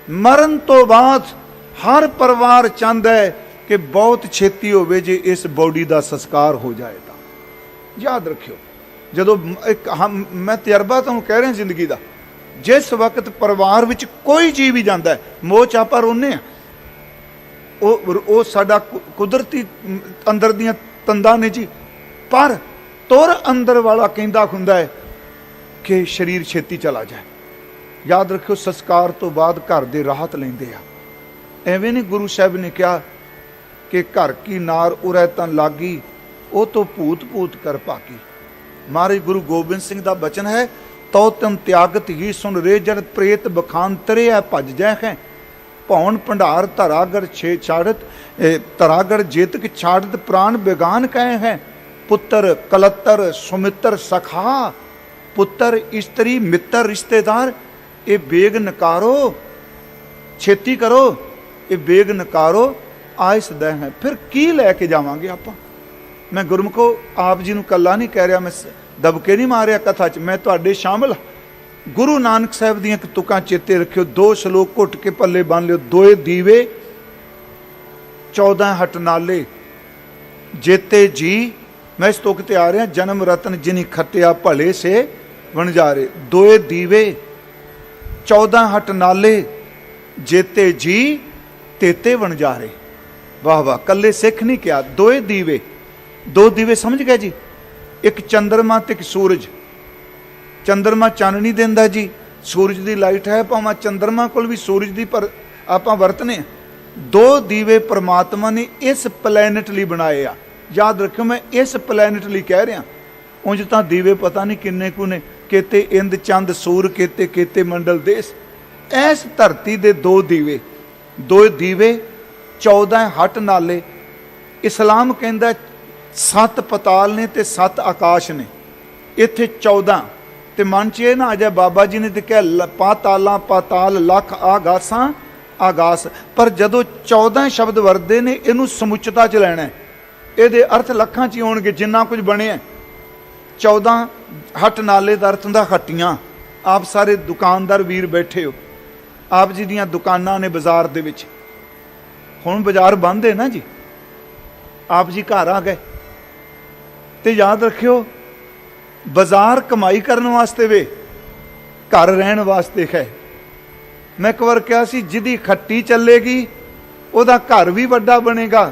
मरण तो बाद हर परिवार चाहता है कि बहुत छेती होवे जे इस बॉडी का संस्कार हो जाएगा। याद रखियो जदों एक मैं तजर्बा तुहानूं कह रहा जिंदगी का, जिस वक्त परिवार विच कोई जी भी जाता है मोह च आपां रोने, वो साडा कुदरती अंदर दियां तंदां ने जी, पर तुर अंदर वाला कहंदा हुंदा है कि शरीर छेती चला जाए। याद रखियो संस्कार तो बाद घर दे राहत लैंदे आ। एवें नहीं गुरु साहब ने कहा कि घर की नार उरै तन लागी, वो तो भूत भूत कर भागी। महाराज गुरु गोबिंद सिंह का बचन है, तो तम त्यागत ही सुन रे जड़ प्रेत बखान तरे है भज जै है, भौन भंडार धरागढ़ छे छाड़त, धरागढ़ जेतक छाड़त प्राण बेगान कहे हैं। पुत्र कलत्तर सुमित्र सखा, पुत्र स्त्री मित्र रिश्तेदार, ये बेग नकारो, छेती करो, ये बेग नकारो आइस दे हैं। फिर की लैके जावांगे आपां? मैं गुरमुखो आप जी नूं कल्ला नहीं कह रहा, मैं दबके नहीं मारिया कथा च, मैं तुहाडे शामिल। गुरु नानक साहब दियां तुकां चेते रखियो, 2 श्लोक घुट के पल्ले बन लियो। 2 दीवे 14 हट नाले जेते जी, मैं इस तुक ते आ रहा, जन्म रतन जिनी खटिया भले से वणजारे। 2 दीवे 14 हट नाले जेते जी तेते वणजारे। वाह वाह, कल्ले सिख नहीं किया, 2 दीवे। 2 दीवे समझ गए जी, एक चंद्रमा ते एक सूरज। चंद्रमा चाननी देंदा जी, सूरज की लाइट है, भावें चंद्रमा कोल भी सूरज की पर आपां वरतने। 2 दीवे परमात्मा ने इस प्लैनेट लिए बनाए आ। याद रखियो मैं इस प्लैनेट लिए कह रहा, उंज तां दीवे पता नहीं किन्ने कु ने, केते इंद चंद सूर, केते केते मंडल देश। इस धरती दे 2 दीवे, 2 दीवे 14 हट नाले। इस्लाम कहंदा 7 पताल ने ते 7 आकाश ने, इत्थे 14। ते मन च ये ना आ जाए बाबा जी ने तो क्या पाताला पाताल लख आगासां आगास, पर जदों 14 शब्द वरदे ने इनू समुचता च लैना है, ये अर्थ लखां च होणगे जिन्ना कुछ बने। 14 हट नाले का अर्थ हुंदा हट्टियां। आप सारे दुकानदार वीर बैठे हो, आप जी दियां दुकानां ने बाजार दे विच, हुण बाजार बंद है ना जी, आप जी घर आ गए। तो याद रखियो बाजार कमाई करने वास्ते वे, घर रहन वास्ते है। मैं एक बार कहा सी, जिदी खट्टी चलेगी उहदा घर भी वड्डा बनेगा,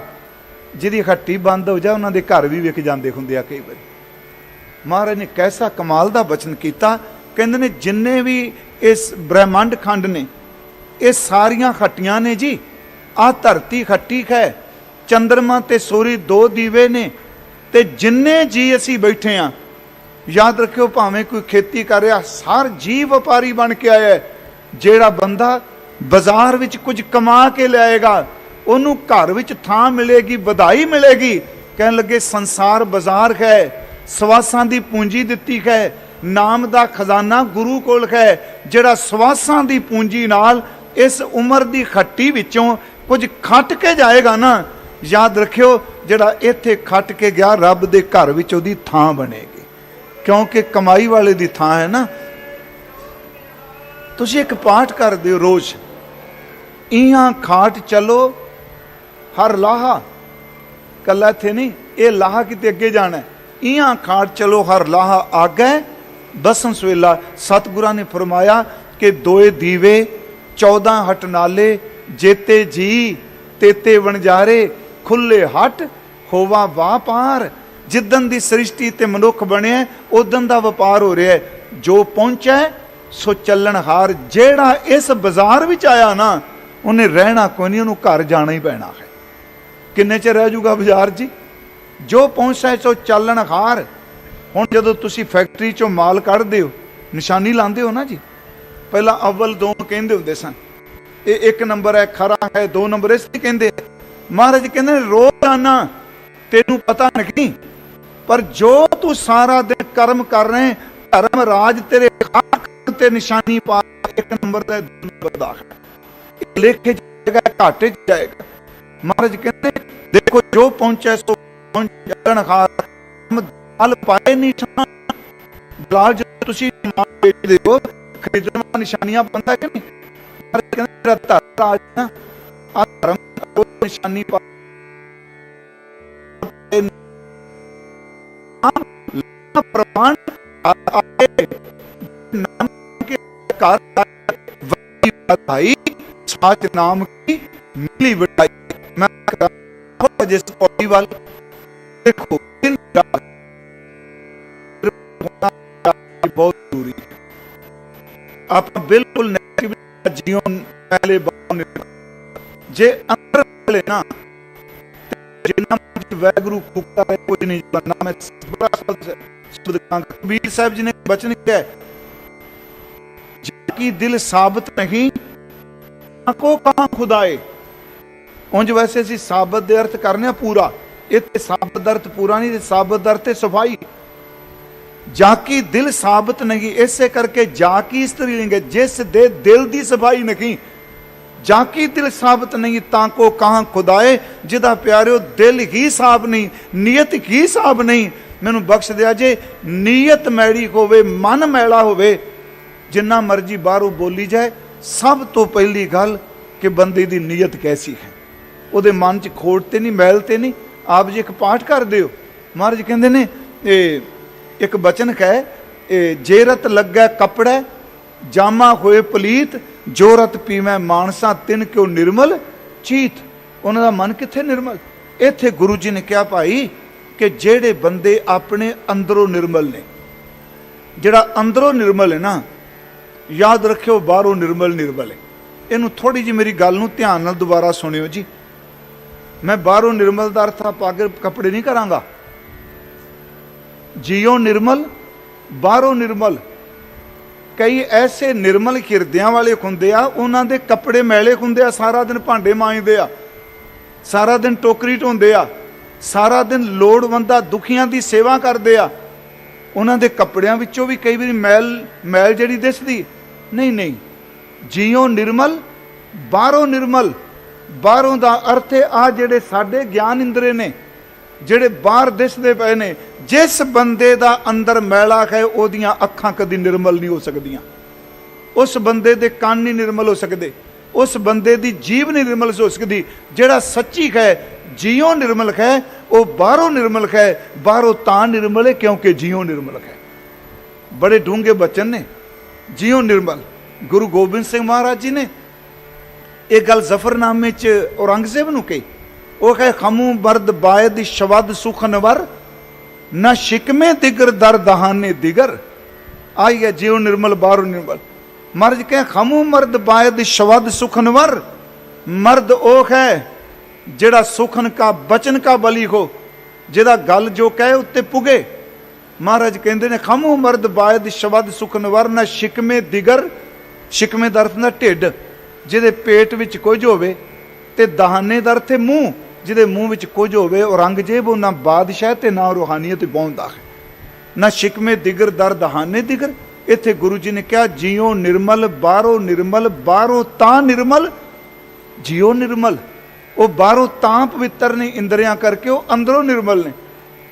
जिदी खट्टी बंद हो जाए उन्होंने घर भी विक जाते होंगे आ कई बार। महाराज ने कैसा कमाल का बचन किया, कहते ने जिन्ने भी इस ब्रह्मंड खंड ने ये सारियां खट्टियां ने जी। आ धरती खट्टी है, चंद्रमा ते सूरज दो दीवे ने, ते जिन्ने जी असी बैठे हाँ, याद रखियो भावें कोई खेती कर रहा, हर जी व्यापारी बन के आया है। जेड़ा बंदा बाजार विच कुछ कमा के लियाएगा, उन्होंने घर विच थां मिलेगी, बधाई मिलेगी। कहन लगे संसार बाजार है, सवासां दी पूंजी दिती है, नाम दा खजाना गुरु कोल है। जेड़ा सवासां दी पूंजी नाल इस उम्र दी खट्टी विचों कुछ खट के जाएगा ना, याद रखियो जेड़ा इत्थे खट के गया, रब दे घर विच ओदी थां बनेगी, क्योंकि कमाई वाले दी थां है ना। तुसीं एक पाठ कर दिओ रोज़, इहां खाट चलो हर लाहा, कला इत्थे नहीं, ये लाहा किते अगे जाना है। इहां खाट चलो हर लाहा आगे दसम सवेला। सतगुरां ने फरमाया कि दोए दीवे 14 हट नाले, जेते जी तेते वणजारे, खुले हट होवा वापार। जिदन दी सृष्टि ते मनुख बने उदन दा वपार हो रहा है। जो पहुंचा सो चलन हार। जेड़ा इस बाजार विच आया ना, उन्हें रहना कोई नहीं, उन्होंने घर जाना ही पैना है। किन्ने च रह जूगा बाजार जी। जो पहुंचा सो चलन हार। हुण जदों तुसीं फैक्ट्री चों माल कढ़दे हो, निशानी लांदे हो ना जी, पहला अव्वल दो कहंदे हुंदे सन, ये 1 नंबर है, खरा है, 2 नंबर इसलिए कहंदे। महाराज कहंदे रोज आना, तेनू पता नहीं, पर जो तू सारा दिन कर्म कर रहे, धर्म राज तेरे खाक ते निशानी पा, 1 नंबर का 2 नंबर दा लेखे जाएगा, घाटे जाएगा। महाराज कहते देखो जो पहुंचा सो पहुंचन हाल पाए निशान। दलाल जो तुसी माल बेचदे हो, खरीदण वाला निशानियां पांदा कि नहीं? महाराज कहते धर्म राज ना, आ धर्म को निशानी पा प्रमाण आए नाम के कार बधाई, साच नाम की मिली बधाई। मैं जिस पौड़ी वाल देखो बहुत दूरी है, आप बिल्कुल जियो पहले जे अंदर ले ना, जिन्ना वैगुरु फूकता है कुछ नहीं बनना। मैं कबीर साहब जी ने बचन किया, जिनकी दिल साबित नहीं को कहां खुदाए। उंज वैसे असीं साबित दे अर्थ करने पूरा, इत्थे साबित अर्थ पूरा नहीं, साबित अर्थ सफाई। जाकी दिल साबित नहीं, इसे करके जाकी स्त्रीलिंग है, जिस दे दिल दी सफाई नहीं। जाकी दिल साबित नहीं ताको कहां खुदाए। जिदा प्यारिओ दिल ही साफ नहीं, नीयत ही साफ नहीं। मैनू बख्श दिया जे नीयत मैड़ी होवे, मन मैला होवे, जिन्ना मर्जी बाहरों बोली जाए, सब तो पहली गल कि बंदे दी नीयत कैसी है, उहदे मन च खोट ते नहीं, मैल ते नहीं। आप जी एक पाठ कर दिओ, महाराज कहंदे ने एक बचन है, जे रत लग्गै कपड़े जामा होए पलीत, जो रत पीवै मानसा तिन क्यों निर्मल चीत। उन्हां दा मन कित्थे निर्मल। इत्थे गुरु जी ने कहा भाई कि जेड़े बंदे अपने अंदरों निर्मल ने, जेड़ा अंदरों निर्मल है ना, याद रखियो बाहरों निर्मल निर्मल है। इनू थोड़ी जी मेरी गल नूं ध्यान नाल दोबारा सुनियो जी। मैं बाहरों निर्मल दा अर्थ पग कपड़े नहीं करांगा। जियो निर्मल बाहरों निर्मल। कई ऐसे निर्मल हिरदियां वाले हुंदे आ, उन्हां दे कपड़े मैले हुंदे आ, सारा दिन भांडे मांजदे आ, सारा दिन टोकरी ढोंदे आ, सारा दिन लोड़वंदा दुखियां दी सेवा करदे आ। उन्हां दे कपड़ियां विचों भी कई बारी मैल जिहड़ी दिसदी नहीं। नहीं, जियो निर्मल बाहरों निर्मल। बाहरों दा अर्थ है आ जिहड़े साडे ज्ञान इंद्रे ने, जिहड़े बाहर दिसदे पए ने। जिस बंदे दा अंदर मैला है, ओदियां अखां कदी निर्मल नहीं हो सकदियां, उस बंदे दे कान नहीं निर्मल हो सकदे, उस बंदे दी जीव नहीं निर्मल हो सकदी। जिहड़ा सच्ची है, जियो निर्मल है, वो बाहरों निर्मल है। बाहरों तां निर्मल है क्योंकि जियो निर्मल है। बड़े डूंगे बचन ने, जियो निर्मल। गुरु गोबिंद सिंह महाराज जी ने एक गल जफरनामे च औरंगजेब नूं कही, वो कहे खमू बर्द बायद शवद सुखनवर, न शिकमे दिगर दर दहाने दिगर। आई है जियो निर्मल बाहरों निर्मल। महाराज कह खमू मर्द बायद शवद सुखनवर। मर्द ओ है जेड़ा सुखन का बचन का बली हो, जेदा गल जो कहे उत्ते पुगे। महाराज कहते ने खमू मर्द बायद शवद सुखनवर। न शिकमे दिगर, शिकमे दा अर्थ ना ढिड, जिहदे पेट विच कुछ होवे, ते दहाने दा अर्थ मूँह, जिहदे मूँह विच कुछ होवे। औरंगजेब ना बादशाह ते ना रूहानीयत पहुंचदा है। ना शिकमे दिगर दर दहाने दिगर। इत्थे गुरु जी ने कहा जियो निर्मल बाहरों निर्मल, बाहरों तां निर्मल जियो निर्मल। वो बाहरों तां पवित्र ने इंद्रियां करके, वो अंदरों निर्मल ने।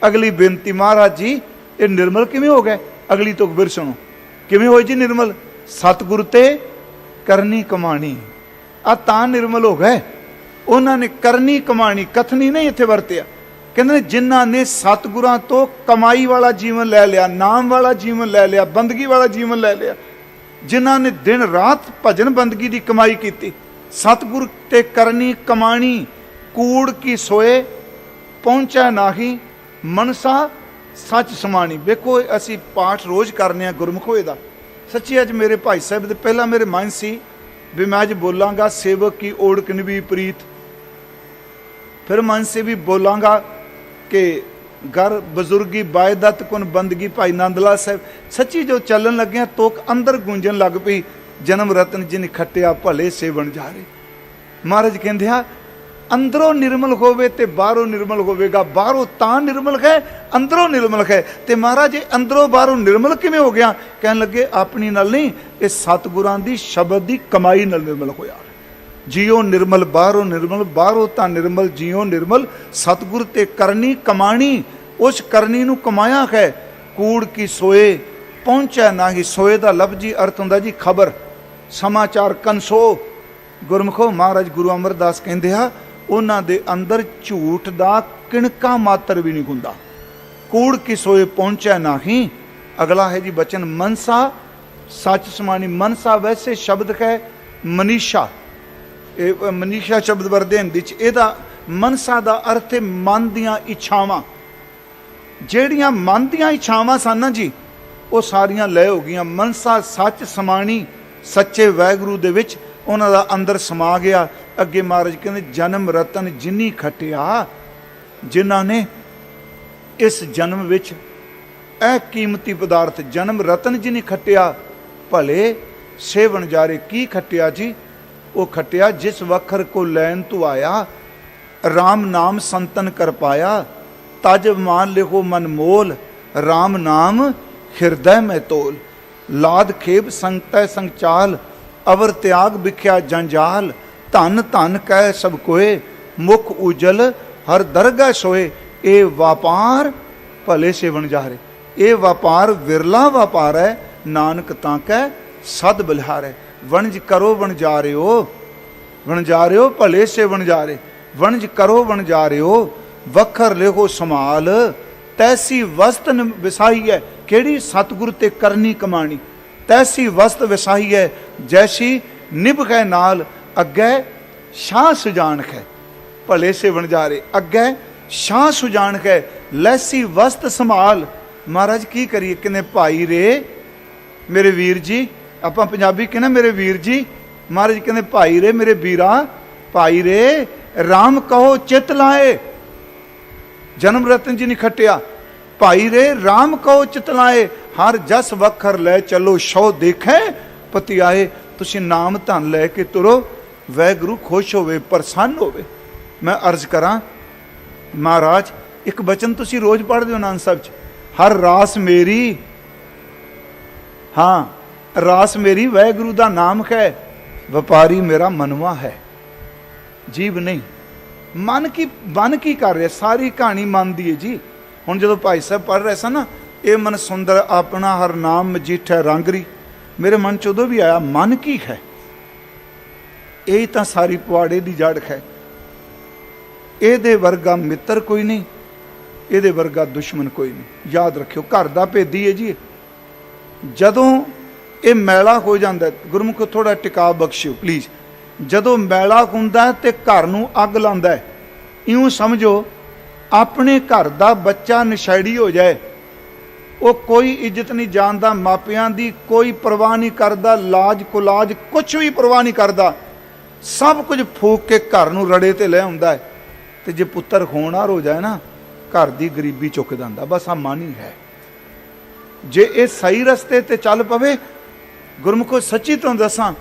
अगली बेनती महाराज जी ये निर्मल किवें हो गए? अगली तो फिर सुनो किवें होए जी निर्मल? सतगुरु ते करनी कमाणी, आ तां निर्मल हो गए। उन्होंने करनी कमाणी कथनी नहीं इत्थे वरतिया। कहते जिन्हां ने सतगुरां तो कमाई वाला जीवन ले लिया, नाम वाला जीवन ले लिया, बंदगी वाला जीवन ले लिया, जिन्हां ने दिन रात भजन बंदगी की कमाई की। सतगुरु ते करनी कमाणी, कूड़ की सोए पहुंचा नाही, मनसा सच समानी। देखो असी पाठ रोज़ करने गुरमुख होए दा। सच्ची अज मेरे भाई साहब दे पहला मेरे मन सी भी मैं अज बोलांगा सेवक की ओढ़ निभी प्रीत। फिर मन से भी बोलांगा कि घर बुजुर्गी बायदत कुन बंदगी भाई नंद लाल साहब। सच्ची जो चलन लगे तो अंदर गूंजन लग पई जन्म रतन जिन खट्टिया भले सेवन जा रहे। महाराज कहते हैं अंदरों निर्मल होवे ते बाहरों निर्मल होवेगा। बाहरों तां निर्मल है, अंदरों निर्मल है। ते महाराज ये अंदरों बाहरों निर्मल किवें हो गया? कहन लगे अपनी नाल नहीं, ये सतगुरां दी शब्द दी कमाई नाल निर्मल होया। जियो निर्मल बाहरों निर्मल, बाहरों तां निर्मल जियो निर्मल। सतगुर ते करनी कमाणी, उस करनी नूं कमाया है। कूड़ की सोए पहुंचा नाही। सोए दा लफ्जी अर्थ हुंदा जी खबर, समाचार, कंसो। गुरमुखो महाराज गुरु अमरदास कहंदे आ उन्हां दे अंदर झूठ दा किणका मात्र भी नहीं हुंदा। कूड़ की सोए पहुंचा नाही। अगला है जी बचन मनसा सच समानी। मनसा वैसे शब्द है मनीषा, मनीषा शब्द वरदे हिंदी च। इहदा मनसा दा अर्थ है मन दियां इच्छावां। ਜਿਹੜੀਆਂ मन दियां इच्छावां सन ना जी वो सारियां लय हो गईयां। मनसा सच समानी, सच्चे वाहिगुरू दे विच उन्हां दा अंदर समा गया। अगे महाराज कहंदे जन्म रतन जिन्नी खटिया, जिन्हां ने इस जन्म विच ਇਹ कीमती पदार्थ जन्म रतन जिन्नी खटिया भले सेवन जारे। की खटिया जी? वो खटिया जिस वखर को लैन तू आया, राम नाम संतन कर पाया। तज मान लिखो मन मोल, राम नाम हृदय में तोल। लाद खेब संगतै संगचाल, अवर त्याग बिख्या जंजाल। धन धन कह सब कोए, मुख उजल हर दरगाह सोए। ए व्यापार भले सेवन जारे। ये व्यापार विरला व्यापार है, नानक तां कै सद बलिहार है। वणज करो वणजारे हो, वणजारे हो भले से वणजारे। वणज करो वणजारे हो, वखर लिखो संभाल। तैसी वस्त विसाही है, केड़ी? सतगुरु ते करनी कमाणी। तैसी वस्त विसाही है, जैसी निभ है नाल। अग्गै शाह सुजान है, भले से वणजारे। अग्गै शाह सुजान है, लैसी वस्त संभाल। महाराज की करिए? कहने भाई रे मेरे वीर जी। आपां पंजाबी कहने मेरे वीर जी। महाराज कहने भाई रे मेरे वीरा, भाई रे राम कहो चित लाए। जन्म रतन जी नहीं खटिया। भाई रे राम कहो चित लाए। हर जस वखर लै चलो, शौ देखे पति आए। तुसी नाम धन लैके तुरो, वाहिगुरू खुश होवे, प्रसन्न होवे। मैं अर्ज करा महाराज एक बचन तुसी रोज पढ़दे हो नानक साहब च, हर रास मेरी, हाँ रास मेरी वाहिगुरू दा नाम है। व्यापारी मेरा मनवा है, जीव नहीं। मन की कर रहे? सारी कहानी मन दी है जी। हुण जदों भाई साहब पढ़ रहे सन ना, ये मन सुंदर अपना हर नाम मजीठा रंगरी, मेरे मन च उदों भी आया मन की है। यही तो सारी पुआड़े की जड़ है। ये वर्गा मित्र कोई नहीं, ये वर्गा दुश्मन कोई नहीं। याद रखियो घर का भेदी है जी। जदों ये मैला हो जाता, गुरमुख थोड़ा टिका बख्शियो प्लीज़। जदों मैला हुंदा ते घर नूं अग लांदा है, इउं समझो अपने घर का बच्चा नशैड़ी हो जाए वो कोई इज्जत नहीं जानता, मापियां दी कोई परवाह नहीं करता, लाज कुलाज कुछ भी परवाह नहीं करता, सब कुछ फूक के घर नूं रड़े ते ले आउंदा है। ते जे पुत्तर होनहार हो जाए ना, घर दी गरीबी चुक जांदा। बस आ मन ही है। जे ये सही रस्ते ते चल पवे, गुरमुखो सच्ची तुहानूं दसां,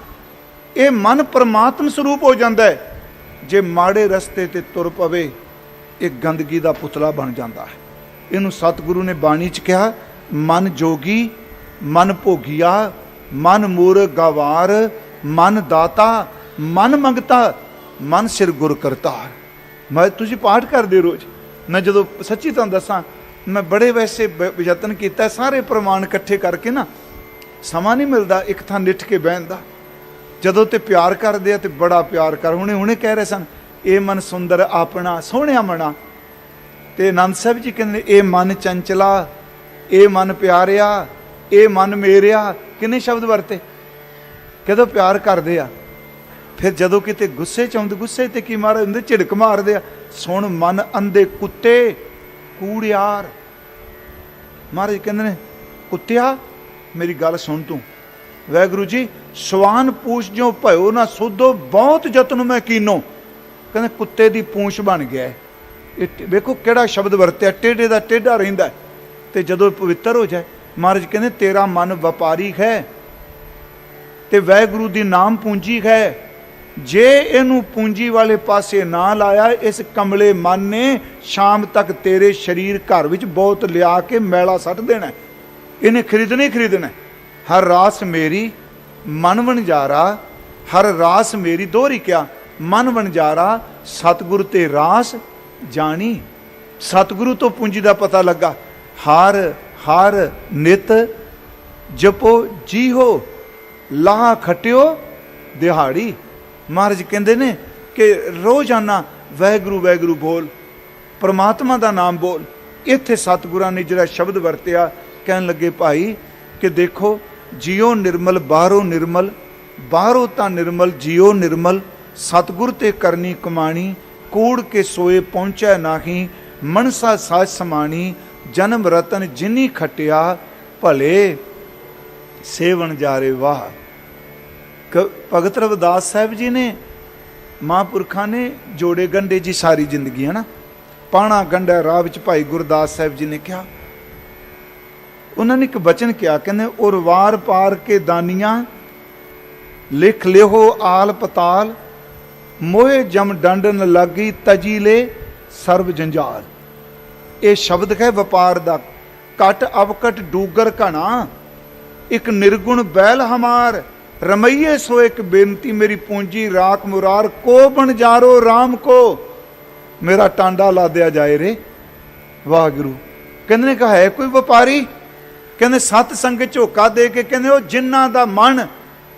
ये मन परमात्म स्वरूप हो जाता है। जे माड़े रस्ते ते तुर पवे, ये गंदगी का पुतला बन जाता है। इनू सतगुरु ने बाणी च कहा, मन जोगी मन भोगिया, मन मूर गवार, मन दाता मन मंगता, मन सिर गुर करतार। मैं तुझी पाठ करदे रोज, मैं जो सच्ची तुहानूं दसां, मैं बड़े वैसे यतन किया सारे प्रमाण इकट्ठे करके ना, समा नहीं मिलता एक थां निठ के बहन का। जदों ते प्यार करदे आ ते बड़ा प्यार कर, हुणे कह रहे सन, ए मन सुंदर अपना सोहणिया मना। ते आनंद साहब जी कहते ए मन चंचला, ए मन प्यारिया, ए मन मेरिया, किन्ने शब्द वरते कदों प्यार करदे आ। फिर जदों किते गुस्से च आउंदे, गुस्से ते की मार हुंदे, झिड़क मारदे आ, सुण मन अंधे कुत्ते कूड़ियार। महाराज कहते ने, कुत्तिया मेरी गल सुन तू, वाहगुरू जी सवान पूछ जो भयो ना सुधो, बहुत जतन मैं कीनो। कहते कुत्ते की पूछ बन गया है। वेखो केड़ा शब्द वरत्या, टेढ़े का टेढ़ा रहिंदा, ते जदों पवित्र हो जाए। महाराज कहते तेरा मन व्यापारी है ते वाहगुरू दी नाम पूंजी है। जे इनू पूंजी वाले पासे ना लाया, इस कमले मन ने शाम तक तेरे शरीर घर विच बहुत लिया के मैला सट देना। इन्हें खरीदना ही खरीदना। हर रास मेरी मन वणजारा, हर रास मेरी, दोहरी क्या, मन वणजारा सतगुरु ते रास जानी। सतगुरु तो पूंजी का पता लगा। हर हर नित जपो जी हो, लाह खटियो दिहाड़ी। महाराज कहते ने कि रोजाना वाहगुरू वाहगुरू बोल, परमात्मा का नाम बोल। इत्थे सतगुरां ने जिहड़ा शब्द वरतिया, कहन लगे भाई कि देखो जियो निर्मल बाहरों निर्मल, बाहरों तां निर्मल जियो निर्मल, सतगुर ते करनी कमाणी, कूड़ के सोए पहुँचै नाही, मनसा साज समाणी, जन्म रतन जिनी खटिया, भले सेवन जारे वाह। भगत रविदास साहब जी ने, महापुरखा ने जोड़े गंढे जी सारी जिंदगी, है ना। पाणा गंढा राह विच भाई गुरदास साहब जी ने कहा, उन्होंने एक बचन किया, कहते और वार पार के दानियां लिख लिहो आल पताल, मोहे जम डंड न लगी तजी ले सर्व जंजाल। ये शब्द है व्यापार दा। कट अवकट डूगर घना, एक निर्गुण बैल हमार, रमैये सो एक बेनती मेरी पूंजी राख मुरार, को बनजारो राम को मेरा टांडा ला दिया जाए रे। वाहगुरू कहने ने कहा है कोई व्यापारी, कहने सत संग झोका दे के, कहने वो जिन्हां दा मन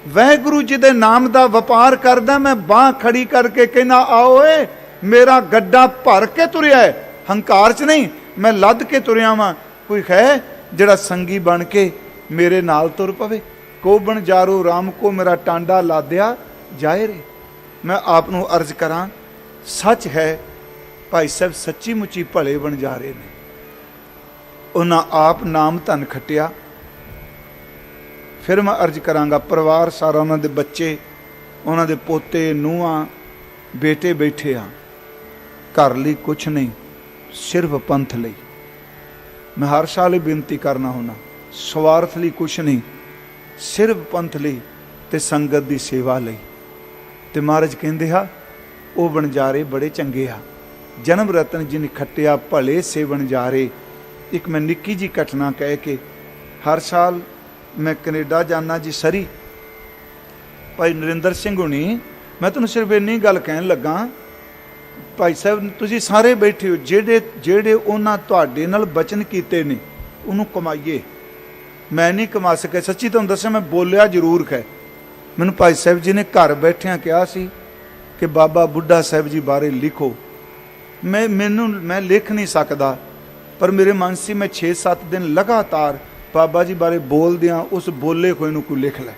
वाहगुरू जी दे नाम दा व्यापार करदा, मैं बाह खड़ी करके कहना आओ ए, मेरा गड्ढा भर के तुरिया है, हंकार च नहीं, मैं लद के तुरिया वां। कोई है जिहड़ा संगी बन के मेरे नाल तुर पवे। को बन जारो राम को मेरा टांडा लादिया जाए रे। मैं आप नूं अर्ज करां, सच है भाई साहब सच्ची मुची भले बन जा रहे ने। उन्हां आप नाम धन खटिया। फिर मैं अर्ज करांगा, परिवार सारा उन्हां दे बच्चे, उन्हां दे पोते नूहां बेटे बैठे आ, घर लई कुछ नहीं, सिर्फ पंथ लई। मैं हर साल ही बेनती करना होना, स्वार्थ लई कुछ नहीं, सिर्फ पंथ लई ते संगत दी सेवा लई। ते महाराज कहंदे हा वो बनजारे बड़े चंगे आ, जन्म रतन जिन खट्टिया भले से बनजारे। एक मैं निक्की जी घटना कह के, हर साल मैं कनेडा जाना जी सरी, भाई नरिंदर सिंह हुणी, मैं तुहानूं सिर्फ इन्नी गल कहन लगा, भाई साहब तुसीं सारे बैठे हो, जेड़े जेड़े उन्हां तुहाडे नाल बचन कीते ने उहनूं कमाईए। मैं नहीं कमा सकिया, सच्ची तुहानूं दस्सां, मैं बोलिया जरूर है। मैनूं भाई साहब जी ने घर बैठिया कहा सी कि बाबा बुढ़ा साहब जी बारे लिखो। मैं लिख नहीं सकता, पर मेरे मन से मैं 6-7 दिन लगातार बाबा जी बारे बोल दिया, उस बोले कोई नूं कोई लिख लै।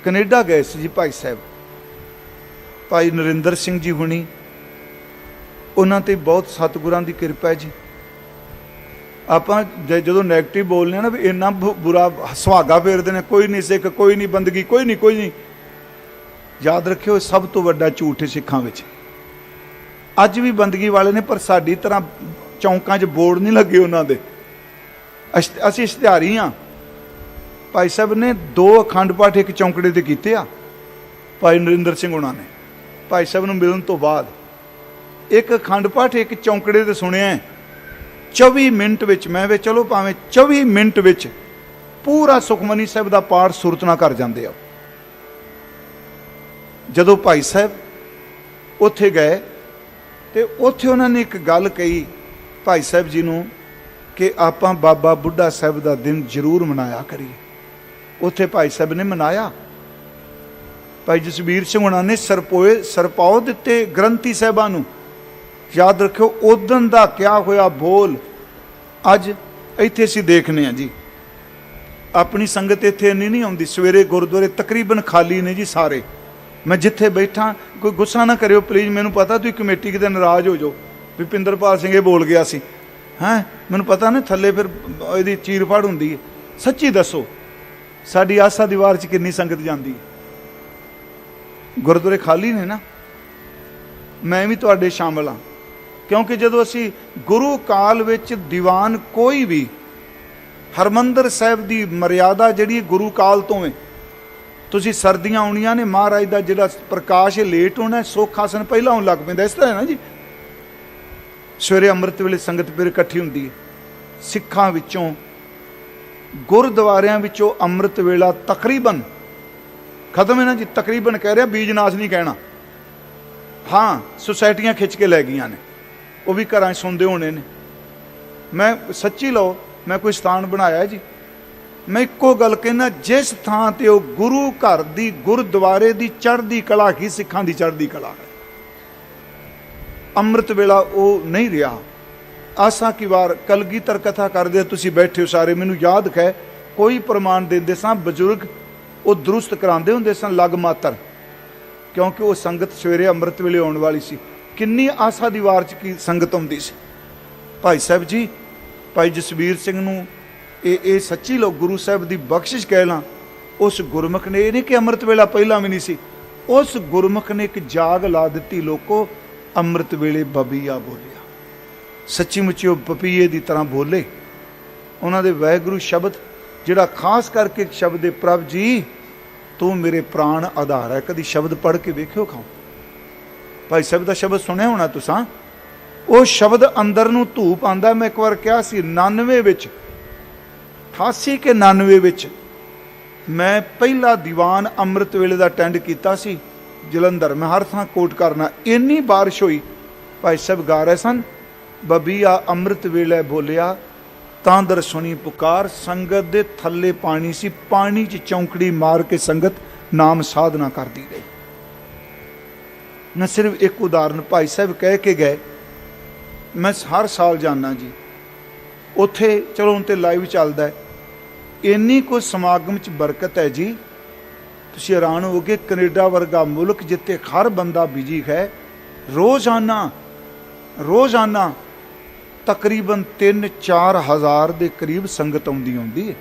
कनेडा गए सी जी भाई साहब, भाई नरिंदर सिंह जी हुणी, उन्हां ते बहुत सतगुरां दी किरपा है जी। ਆਪਾਂ ਜਦੋਂ ਨੈਗੇਟਿਵ ਬੋਲਦੇ ਹਾਂ ਨਾ ਵੀ ਇੰਨਾ ਬੁਰਾ ਸੁਹਾਗਾ ਫੇਰਦੇ ਨੇ, ਕੋਈ ਨਹੀਂ ਸਿੱਖ, ਕੋਈ ਨਹੀਂ ਬੰਦਗੀ, ਕੋਈ ਨਹੀਂ। ਯਾਦ ਰੱਖਿਓ ਸਭ ਤੋਂ ਵੱਡਾ ਝੂਠ ਹੈ ਸਿੱਖਾਂ ਵਿੱਚ। ਅੱਜ ਵੀ ਬੰਦਗੀ ਵਾਲੇ ਨੇ, ਪਰ ਸਾਡੀ ਤਰ੍ਹਾਂ ਚੌਂਕਾਂ 'ਚ ਬੋਰਡ ਨਹੀਂ ਲੱਗੇ ਉਹਨਾਂ ਦੇ। ਅਸੀਂ ਇਸ਼ਤਿਹਾਰੀ ਹਾਂ। ਭਾਈ ਸਾਹਿਬ ਨੇ 2 ਅਖੰਡ ਪਾਠ ਇੱਕ ਚੌਂਕੜੇ ਤੇ ਕੀਤੇ ਆ, ਭਾਈ ਨਰਿੰਦਰ ਸਿੰਘ ਉਹਨਾਂ ਨੇ। ਭਾਈ ਸਾਹਿਬ ਨੂੰ ਮਿਲਣ ਤੋਂ ਬਾਅਦ ਇੱਕ ਅਖੰਡ ਪਾਠ ਇੱਕ ਚੌਂਕੜੇ ਤੇ ਸੁਣਿਆ 24 ਮਿੰਟ ਵਿੱਚ। ਮੈਂ ਵੀ ਚਲੋ ਭਾਵੇਂ 24 ਮਿੰਟ ਵਿੱਚ ਪੂਰਾ ਸੁਖਮਨੀ ਸਾਹਿਬ ਦਾ ਪਾਠ ਸੁਰਤ ਨਾਲ ਕਰ ਜਾਂਦੇ ਆ। ਜਦੋਂ ਭਾਈ ਸਾਹਿਬ ਉੱਥੇ ਗਏ ਤੇ ਉੱਥੇ ਉਹਨਾਂ ਨੇ ਇੱਕ ਗੱਲ ਕਹੀ ਭਾਈ ਸਾਹਿਬ ਜੀ ਨੂੰ ਕਿ ਆਪਾਂ ਬਾਬਾ ਬੁੱਢਾ ਸਾਹਿਬ ਦਾ ਦਿਨ ਜ਼ਰੂਰ ਮਨਾਇਆ ਕਰੀਏ। ਉੱਥੇ ਭਾਈ ਸਾਹਿਬ ਨੇ ਮਨਾਇਆ। ਭਾਈ ਜਸਵੀਰ ਸਿੰਘ ਉਹਨਾਂ ਨੇ ਸਰਪਾਉ ਦਿੱਤੇ ਗ੍ਰੰਥੀ ਸਾਹਿਬਾਂ ਨੂੰ। ਯਾਦ ਰੱਖਿਓ ਉਦੋਂ ਦਾ ਕਿਹਾ ਹੋਇਆ ਬੋਲ ਅੱਜ ਇੱਥੇ ਅਸੀਂ ਦੇਖਦੇ ਹਾਂ ਜੀ। ਆਪਣੀ ਸੰਗਤ ਇੱਥੇ ਇੰਨੀ ਨਹੀਂ ਆਉਂਦੀ। ਸਵੇਰੇ ਗੁਰਦੁਆਰੇ ਤਕਰੀਬਨ ਖਾਲੀ ਨੇ ਜੀ ਸਾਰੇ। ਮੈਂ ਜਿੱਥੇ ਬੈਠਾ, ਕੋਈ ਗੁੱਸਾ ਨਾ ਕਰਿਓ ਪਲੀਜ਼, ਮੈਨੂੰ ਪਤਾ ਤੁਸੀਂ ਕਮੇਟੀ ਕਿਤੇ ਨਾਰਾਜ਼ ਹੋ ਜਾਓ ਵੀ ਪਿੰਦਰਪਾਲ ਸਿੰਘ ਇਹ ਬੋਲ ਗਿਆ ਸੀ, ਹੈਂ ਮੈਨੂੰ ਪਤਾ ਨਾ ਥੱਲੇ ਫਿਰ ਇਹਦੀ ਚੀਰ ਫਾੜ ਹੁੰਦੀ ਹੈ। ਸੱਚੀ ਦੱਸੋ ਸਾਡੀ ਆਸਾ ਦੀਵਾਰ 'ਚ ਕਿੰਨੀ ਸੰਗਤ ਜਾਂਦੀ ਹੈ? ਗੁਰਦੁਆਰੇ ਖਾਲੀ ਨੇ ਨਾ। ਮੈਂ ਵੀ ਤੁਹਾਡੇ ਸ਼ਾਮਲ ਹਾਂ, ਕਿਉਂਕਿ ਜਦੋਂ ਅਸੀਂ ਗੁਰੂ ਕਾਲ ਵਿੱਚ ਦੀਵਾਨ ਕੋਈ ਵੀ, ਹਰਮੰਦਰ ਸਾਹਿਬ ਦੀ ਮਰਿਆਦਾ ਜਿਹੜੀ ਗੁਰੂ ਕਾਲ ਤੋਂ ਹੈ। ਤੁਸੀਂ ਸਰਦੀਆਂ ਆਉਣੀਆਂ ਨੇ, ਮਹਾਰਾਜ ਦਾ ਜਿਹੜਾ ਪ੍ਰਕਾਸ਼ ਲੇਟ ਹੋਣਾ, ਸੁੱਖ ਆਸਣ ਪਹਿਲਾਂ ਆਉਣ ਲੱਗ ਪੈਂਦਾ। ਇਸ ਤਰ੍ਹਾਂ ਹੈ ਨਾ ਜੀ। ਸਵੇਰੇ ਅੰਮ੍ਰਿਤ ਵੇਲੇ ਸੰਗਤ ਫਿਰ ਇਕੱਠੀ ਹੁੰਦੀ ਹੈ। ਸਿੱਖਾਂ ਵਿੱਚੋਂ ਗੁਰਦੁਆਰਿਆਂ ਵਿੱਚੋਂ ਅੰਮ੍ਰਿਤ ਵੇਲਾ ਤਕਰੀਬਨ ਖਤਮ ਹੈ ਨਾ ਜੀ। ਤਕਰੀਬਨ ਕਹਿ ਰਿਹਾ, ਬੀਜਨਾਸ਼ ਨਹੀਂ ਕਹਿਣਾ। ਹਾਂ ਸੁਸਾਇਟੀਆਂ ਖਿੱਚ ਕੇ ਲੈ ਗਈਆਂ ਨੇ, ਉਹ ਵੀ ਘਰਾਂ 'ਚ ਸੁਣਦੇ ਹੋਣੇ ਨੇ। ਮੈਂ ਸੱਚੀ ਲਓ, ਮੈਂ ਕੋਈ ਸਥਾਨ ਬਣਾਇਆ ਜੀ। ਮੈਂ ਇੱਕੋ ਗੱਲ ਕਹਿਣਾ, ਜਿਸ ਥਾਂ ਤੇ ਉਹ ਗੁਰੂ ਘਰ ਦੀ ਗੁਰਦੁਆਰੇ ਦੀ ਚੜ੍ਹਦੀ ਕਲਾ ਕੀ, ਸਿੱਖਾਂ ਦੀ ਚੜ੍ਹਦੀ ਕਲਾ ਹੈ, ਅੰਮ੍ਰਿਤ ਵੇਲਾ ਉਹ ਨਹੀਂ ਰਿਹਾ। ਆਸਾ ਕੀ ਵਾਰ ਕਲਗੀਧਰ ਕਥਾ ਕਰਦੇ ਤੁਸੀਂ ਬੈਠੇ ਹੋ ਸਾਰੇ, ਮੈਨੂੰ ਯਾਦ ਹੈ ਕੋਈ ਪ੍ਰਮਾਣ ਦਿੰਦੇ ਸਾਂ ਬਜ਼ੁਰਗ, ਉਹ ਦਰੁਸਤ ਕਰਾਉਂਦੇ ਹੁੰਦੇ ਸਨ ਲਗ ਮਾਤਰ, ਕਿਉਂਕਿ ਉਹ ਸੰਗਤ ਸਵੇਰੇ ਅੰਮ੍ਰਿਤ ਵੇਲੇ ਆਉਣ ਵਾਲੀ ਸੀ। ਕਿੰਨੀ ਆਸਾ ਦੀ ਵਾਰ 'ਚ ਕੀ ਸੰਗਤ ਆਉਂਦੀ ਸੀ। ਭਾਈ ਸਾਹਿਬ ਜੀ, ਭਾਈ ਜਸਵੀਰ ਸਿੰਘ ਨੂੰ ਇਹ ਸੱਚੀ ਲੋਕ ਗੁਰੂ ਸਾਹਿਬ ਦੀ ਬਖਸ਼ਿਸ਼ ਕਹਿ ਲਾਂ। ਉਸ ਗੁਰਮੁਖ ਨੇ, ਇਹ ਨਹੀਂ ਕਿ ਅੰਮ੍ਰਿਤ ਵੇਲਾ ਪਹਿਲਾਂ ਵੀ ਨਹੀਂ ਸੀ, ਉਸ ਗੁਰਮੁਖ ਨੇ ਇੱਕ ਜਾਗ ਲਾ ਦਿੱਤੀ। ਲੋਕੋ ਅੰਮ੍ਰਿਤ ਵੇਲੇ ਬਬੀਆ ਬੋਲਿਆ, ਸੱਚੀ ਮੁੱਚੀ ਉਹ ਪਪੀਏ ਦੀ ਤਰ੍ਹਾਂ ਬੋਲੇ। ਉਹਨਾਂ ਦੇ ਵਾਹਿਗੁਰੂ ਸ਼ਬਦ ਜਿਹੜਾ ਖਾਸ ਕਰਕੇ ਇੱਕ ਸ਼ਬਦ ਹੈ, ਪ੍ਰਭ ਜੀ ਤੂੰ ਮੇਰੇ ਪ੍ਰਾਣ ਆਧਾਰ ਹੈ। ਕਦੀ ਸ਼ਬਦ ਪੜ੍ਹ ਕੇ ਵੇਖਿਓ ਖਾਓ। ਭਾਈ ਸਾਹਿਬ ਦਾ ਸ਼ਬਦ ਸੁਣਿਆ ਹੋਣਾ ਤੁਸਾਂ। ਉਹ ਸ਼ਬਦ ਅੰਦਰ ਨੂੰ ਧੂਪ ਆਉਂਦਾ। ਮੈਂ ਇੱਕ ਵਾਰ ਕਿਹਾ ਸੀ 99 ਵਿੱਚ, 88 ਕੇ 99 ਵਿੱਚ ਮੈਂ ਪਹਿਲਾ ਦੀਵਾਨ ਅੰਮ੍ਰਿਤ ਵੇਲੇ ਦਾ ਅਟੈਂਡ ਕੀਤਾ ਸੀ ਜਲੰਧਰ। ਮੈਂ ਹਰ ਥਾਂ ਕੋਟ ਕਰਨਾ, ਇੰਨੀ ਬਾਰਿਸ਼ ਹੋਈ। ਭਾਈ ਸਾਹਿਬ ਗਾ ਰਹੇ ਸਨ, ਬਬੀਆ ਅੰਮ੍ਰਿਤ ਵੇਲੇ ਬੋਲਿਆ ਤਾਂ ਦਰ ਸੁਣੀ ਪੁਕਾਰ। ਸੰਗਤ ਦੇ ਥੱਲੇ ਪਾਣੀ ਸੀ, ਪਾਣੀ 'ਚ ਚੌਂਕੜੀ ਮਾਰ ਕੇ ਸੰਗਤ ਨਾਮ ਸਾਧਨਾ ਕਰਦੀ ਗਈ। ਮੈਂ ਸਿਰਫ ਇੱਕ ਉਦਾਹਰਨ ਭਾਈ ਸਾਹਿਬ ਕਹਿ ਕੇ ਗਏ। ਮੈਂ ਹਰ ਸਾਲ ਜਾਂਦਾ ਜੀ ਉੱਥੇ, ਚਲੋ ਹੁਣ ਤੇ ਲਾਈਵ ਚੱਲਦਾ। ਇੰਨੀ ਕੋਈ ਸਮਾਗਮ 'ਚ ਬਰਕਤ ਹੈ ਜੀ, ਤੁਸੀਂ ਹੈਰਾਨ ਹੋਵੋਗੇ। ਕੈਨੇਡਾ ਵਰਗਾ ਮੁਲਕ ਜਿੱਥੇ ਹਰ ਬੰਦਾ ਬਿਜੀ ਹੈ, ਰੋਜ਼ਾਨਾ ਤਕਰੀਬਨ 3-4 ਹਜ਼ਾਰ ਦੇ ਕਰੀਬ ਸੰਗਤ ਆਉਂਦੀ ਹੈ।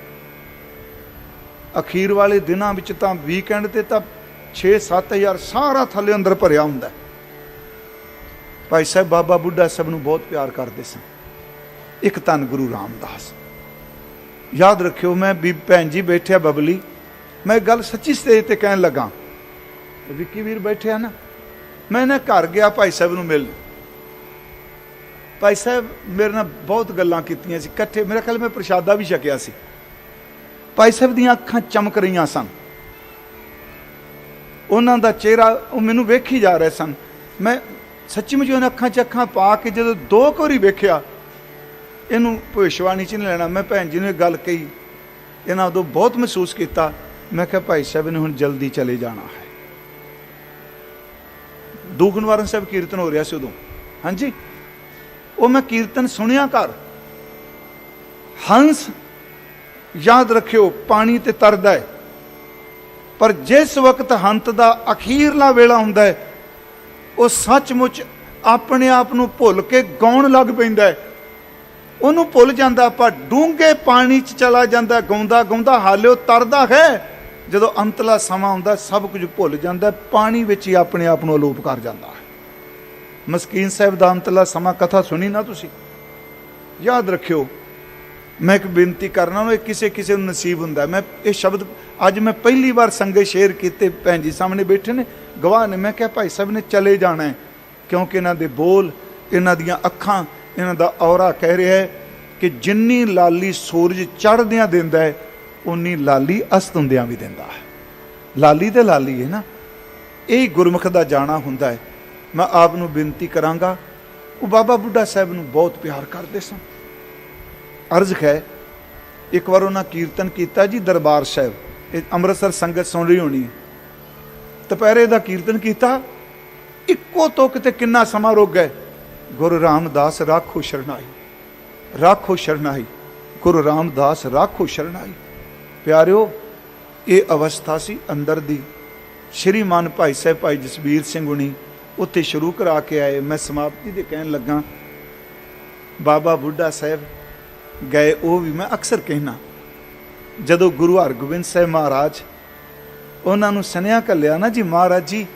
ਅਖੀਰ ਵਾਲੇ ਦਿਨਾਂ ਵਿੱਚ ਤਾਂ ਵੀਕਐਂਡ ਤੇ ਤਾਂ 6-7 ਹਜ਼ਾਰ ਸਾਰਾ ਥੱਲੇ ਅੰਦਰ ਭਰਿਆ ਹੁੰਦਾ। ਭਾਈ ਸਾਹਿਬ ਬਾਬਾ ਬੁੱਢਾ ਸਾਹਿਬ ਨੂੰ ਬਹੁਤ ਪਿਆਰ ਕਰਦੇ ਸਨ। ਇੱਕ ਧੰਨ ਗੁਰੂ ਰਾਮਦਾਸ। ਯਾਦ ਰੱਖਿਓ, ਮੈਂ ਵੀ ਭੈਣ ਜੀ ਬੈਠਿਆ ਬਬਲੀ, ਮੈਂ ਗੱਲ ਸੱਚੀ ਸਟੇਜ ਤੇ ਕਹਿਣ ਲੱਗਾ। ਵਿੱਕੀ ਵੀਰ ਬੈਠਿਆ ਨਾ, ਮੈਂ ਨਾ ਘਰ ਗਿਆ ਭਾਈ ਸਾਹਿਬ ਨੂੰ ਮਿਲਣ। ਭਾਈ ਸਾਹਿਬ ਮੇਰੇ ਨਾਲ ਬਹੁਤ ਗੱਲਾਂ ਕੀਤੀਆਂ ਸੀ ਇਕੱਠੇ। ਮੇਰਾ ਖਿਆਲ ਮੈਂ ਪ੍ਰਸ਼ਾਦਾ ਵੀ ਛਕਿਆ ਸੀ। ਭਾਈ ਸਾਹਿਬ ਦੀਆਂ ਅੱਖਾਂ ਚਮਕ ਰਹੀਆਂ ਸਨ, ਉਹਨਾਂ ਦਾ ਚਿਹਰਾ ਉਹ ਮੈਨੂੰ ਵੇਖੀ ਜਾ ਰਹੇ ਸਨ। ਮੈਂ ਸੱਚੀ ਮੁੱਚੀ ਉਹਨਾਂ ਅੱਖਾਂ 'ਚ ਅੱਖਾਂ ਪਾ ਕੇ ਜਦੋਂ 2 ਵਾਰੀ ਵੇਖਿਆ, ਇਹਨੂੰ ਭਵਿੱਖਬਾਣੀ 'ਚ ਨਹੀਂ ਲੈਣਾ। ਮੈਂ ਭੈਣ ਜੀ ਨੂੰ ਇਹ ਗੱਲ ਕਹੀ, ਇਹਨਾਂ ਉਦੋਂ ਬਹੁਤ ਮਹਿਸੂਸ ਕੀਤਾ। ਮੈਂ ਕਿਹਾ ਭਾਈ ਸਾਹਿਬ ਨੇ ਹੁਣ ਜਲਦੀ ਚਲੇ ਜਾਣਾ ਹੈ। ਦੂਖਨਿਵਾਰਨ ਸਾਹਿਬ ਕੀਰਤਨ ਹੋ ਰਿਹਾ ਸੀ ਉਦੋਂ, ਹਾਂਜੀ। ਉਹ ਮੈਂ ਕੀਰਤਨ ਸੁਣਿਆ ਘਰ। ਹੰਸ ਯਾਦ ਰੱਖਿਓ ਪਾਣੀ ਤੇ ਤਰਦਾ ਹੈ, ਪਰ ਜਿਸ ਵਕਤ ਹੰਤ ਦਾ ਅਖੀਰਲਾ ਵੇਲਾ ਹੁੰਦਾ ਹੈ, ਉਹ ਸੱਚਮੁੱਚ ਆਪਣੇ ਆਪ ਨੂੰ ਭੁੱਲ ਕੇ ਗਾਉਣ ਲੱਗ ਪੈਂਦਾ ਹੈ। ਉਹਨੂੰ ਭੁੱਲ ਜਾਂਦਾ, ਪਰ ਡੂੰਘੇ ਪਾਣੀ 'ਚ ਚਲਾ ਜਾਂਦਾ, ਗਾਉਂਦਾ ਗਾਉਂਦਾ ਹਾਲੇ ਉਹ ਤਰਦਾ ਹੈ। ਜਦੋਂ ਅੰਤਲਾ ਸਮਾਂ ਆਉਂਦਾ ਸਭ ਕੁਝ ਭੁੱਲ ਜਾਂਦਾ, ਪਾਣੀ ਵਿੱਚ ਹੀ ਆਪਣੇ ਆਪ ਨੂੰ ਅਲੋਪ ਕਰ ਜਾਂਦਾ ਹੈ। ਮਸਕੀਨ ਸਾਹਿਬ ਦਾ ਅੰਤਲਾ ਸਮਾਂ ਕਥਾ ਸੁਣੀ ਨਾ ਤੁਸੀਂ, ਯਾਦ ਰੱਖਿਓ। ਮੈਂ ਇੱਕ ਬੇਨਤੀ ਕਰਨਾ, ਉਹ ਕਿਸੇ ਕਿਸੇ ਨੂੰ ਨਸੀਬ ਹੁੰਦਾ। ਮੈਂ ਇਹ ਸ਼ਬਦ ਅੱਜ ਮੈਂ ਪਹਿਲੀ ਵਾਰ ਸੰਗੇ ਸ਼ੇਅਰ ਕੀਤੇ, ਭੈਣ ਜੀ ਸਾਹਮਣੇ ਬੈਠੇ ਨੇ, ਗਵਾਹ ਨੇ। ਮੈਂ ਕਿਹਾ ਭਾਈ ਸਾਹਿਬ ਨੇ ਚਲੇ ਜਾਣਾ ਹੈ, ਕਿਉਂਕਿ ਇਹਨਾਂ ਦੇ ਬੋਲ, ਇਹਨਾਂ ਦੀਆਂ ਅੱਖਾਂ, ਇਹਨਾਂ ਦਾ ਔਰਾ ਕਹਿ ਰਿਹਾ ਹੈ ਕਿ ਜਿੰਨੀ ਲਾਲੀ ਸੂਰਜ ਚੜ੍ਹਦਿਆਂ ਦਿੰਦਾ ਹੈ, ਉਨੀ ਲਾਲੀ ਅਸਤ ਹੁੰਦਿਆਂ ਵੀ ਦਿੰਦਾ ਹੈ। ਲਾਲੀ ਤੇ ਲਾਲੀ ਹੈ ਨਾ, ਇਹ ਗੁਰਮੁਖ ਦਾ ਜਾਣਾ ਹੁੰਦਾ ਹੈ। ਮੈਂ ਆਪ ਨੂੰ ਬੇਨਤੀ ਕਰਾਂਗਾ, ਉਹ ਬਾਬਾ ਬੁੱਢਾ ਸਾਹਿਬ ਨੂੰ ਬਹੁਤ ਪਿਆਰ ਕਰਦੇ ਸਨ। ਅਰਜ਼ ਹੈ, ਇੱਕ ਵਾਰ ਉਹਨਾਂ ਕੀਰਤਨ ਕੀਤਾ ਜੀ ਦਰਬਾਰ ਸਾਹਿਬ, ਇਹ ਅੰਮ੍ਰਿਤਸਰ ਸੰਗਤ ਸੁਣ ਰਹੀ ਹੋਣੀ, ਦੁਪਹਿਰੇ ਦਾ ਕੀਰਤਨ ਕੀਤਾ, ਇੱਕੋ ਤੁਕ ਤੇ ਕਿੰਨਾ ਸਮਾਂ ਰੁਕ ਗਏ। ਗੁਰੂ ਰਾਮਦਾਸ ਰਾਖੋ ਸ਼ਰਨਾਈ, ਰਾਖੋ ਸ਼ਰਨਾਈ, ਗੁਰੂ ਰਾਮਦਾਸ ਰਾਖੋ ਸ਼ਰਨਾਈ। ਪਿਆਰਿਓ, ਇਹ ਅਵਸਥਾ ਸੀ ਅੰਦਰ ਦੀ। ਸ਼੍ਰੀਮਾਨ ਭਾਈ ਸਾਹਿਬ ਭਾਈ ਜਸਬੀਰ ਸਿੰਘ ਹੁਣੀ ਉੱਥੇ ਸ਼ੁਰੂ ਕਰਾ ਕੇ ਆਏ। ਮੈਂ ਸਮਾਪਤੀ ਦੇ ਕਹਿਣ ਲੱਗਾ, ਬਾਬਾ ਬੁੱਢਾ ਸਾਹਿਬ ਗਏ। ਉਹ ਵੀ ਮੈਂ ਅਕਸਰ ਕਹਿਣਾ, ਜਦੋਂ ਗੁਰੂ ਹਰਗੋਬਿੰਦ ਸਾਹਿਬ ਮਹਾਰਾਜ ਉਹਨਾਂ ਨੂੰ ਸੁਨੇਹਾ ਘੱਲਿਆ ਨਾ, ਜੀ ਮਹਾਰਾਜ ਜੀ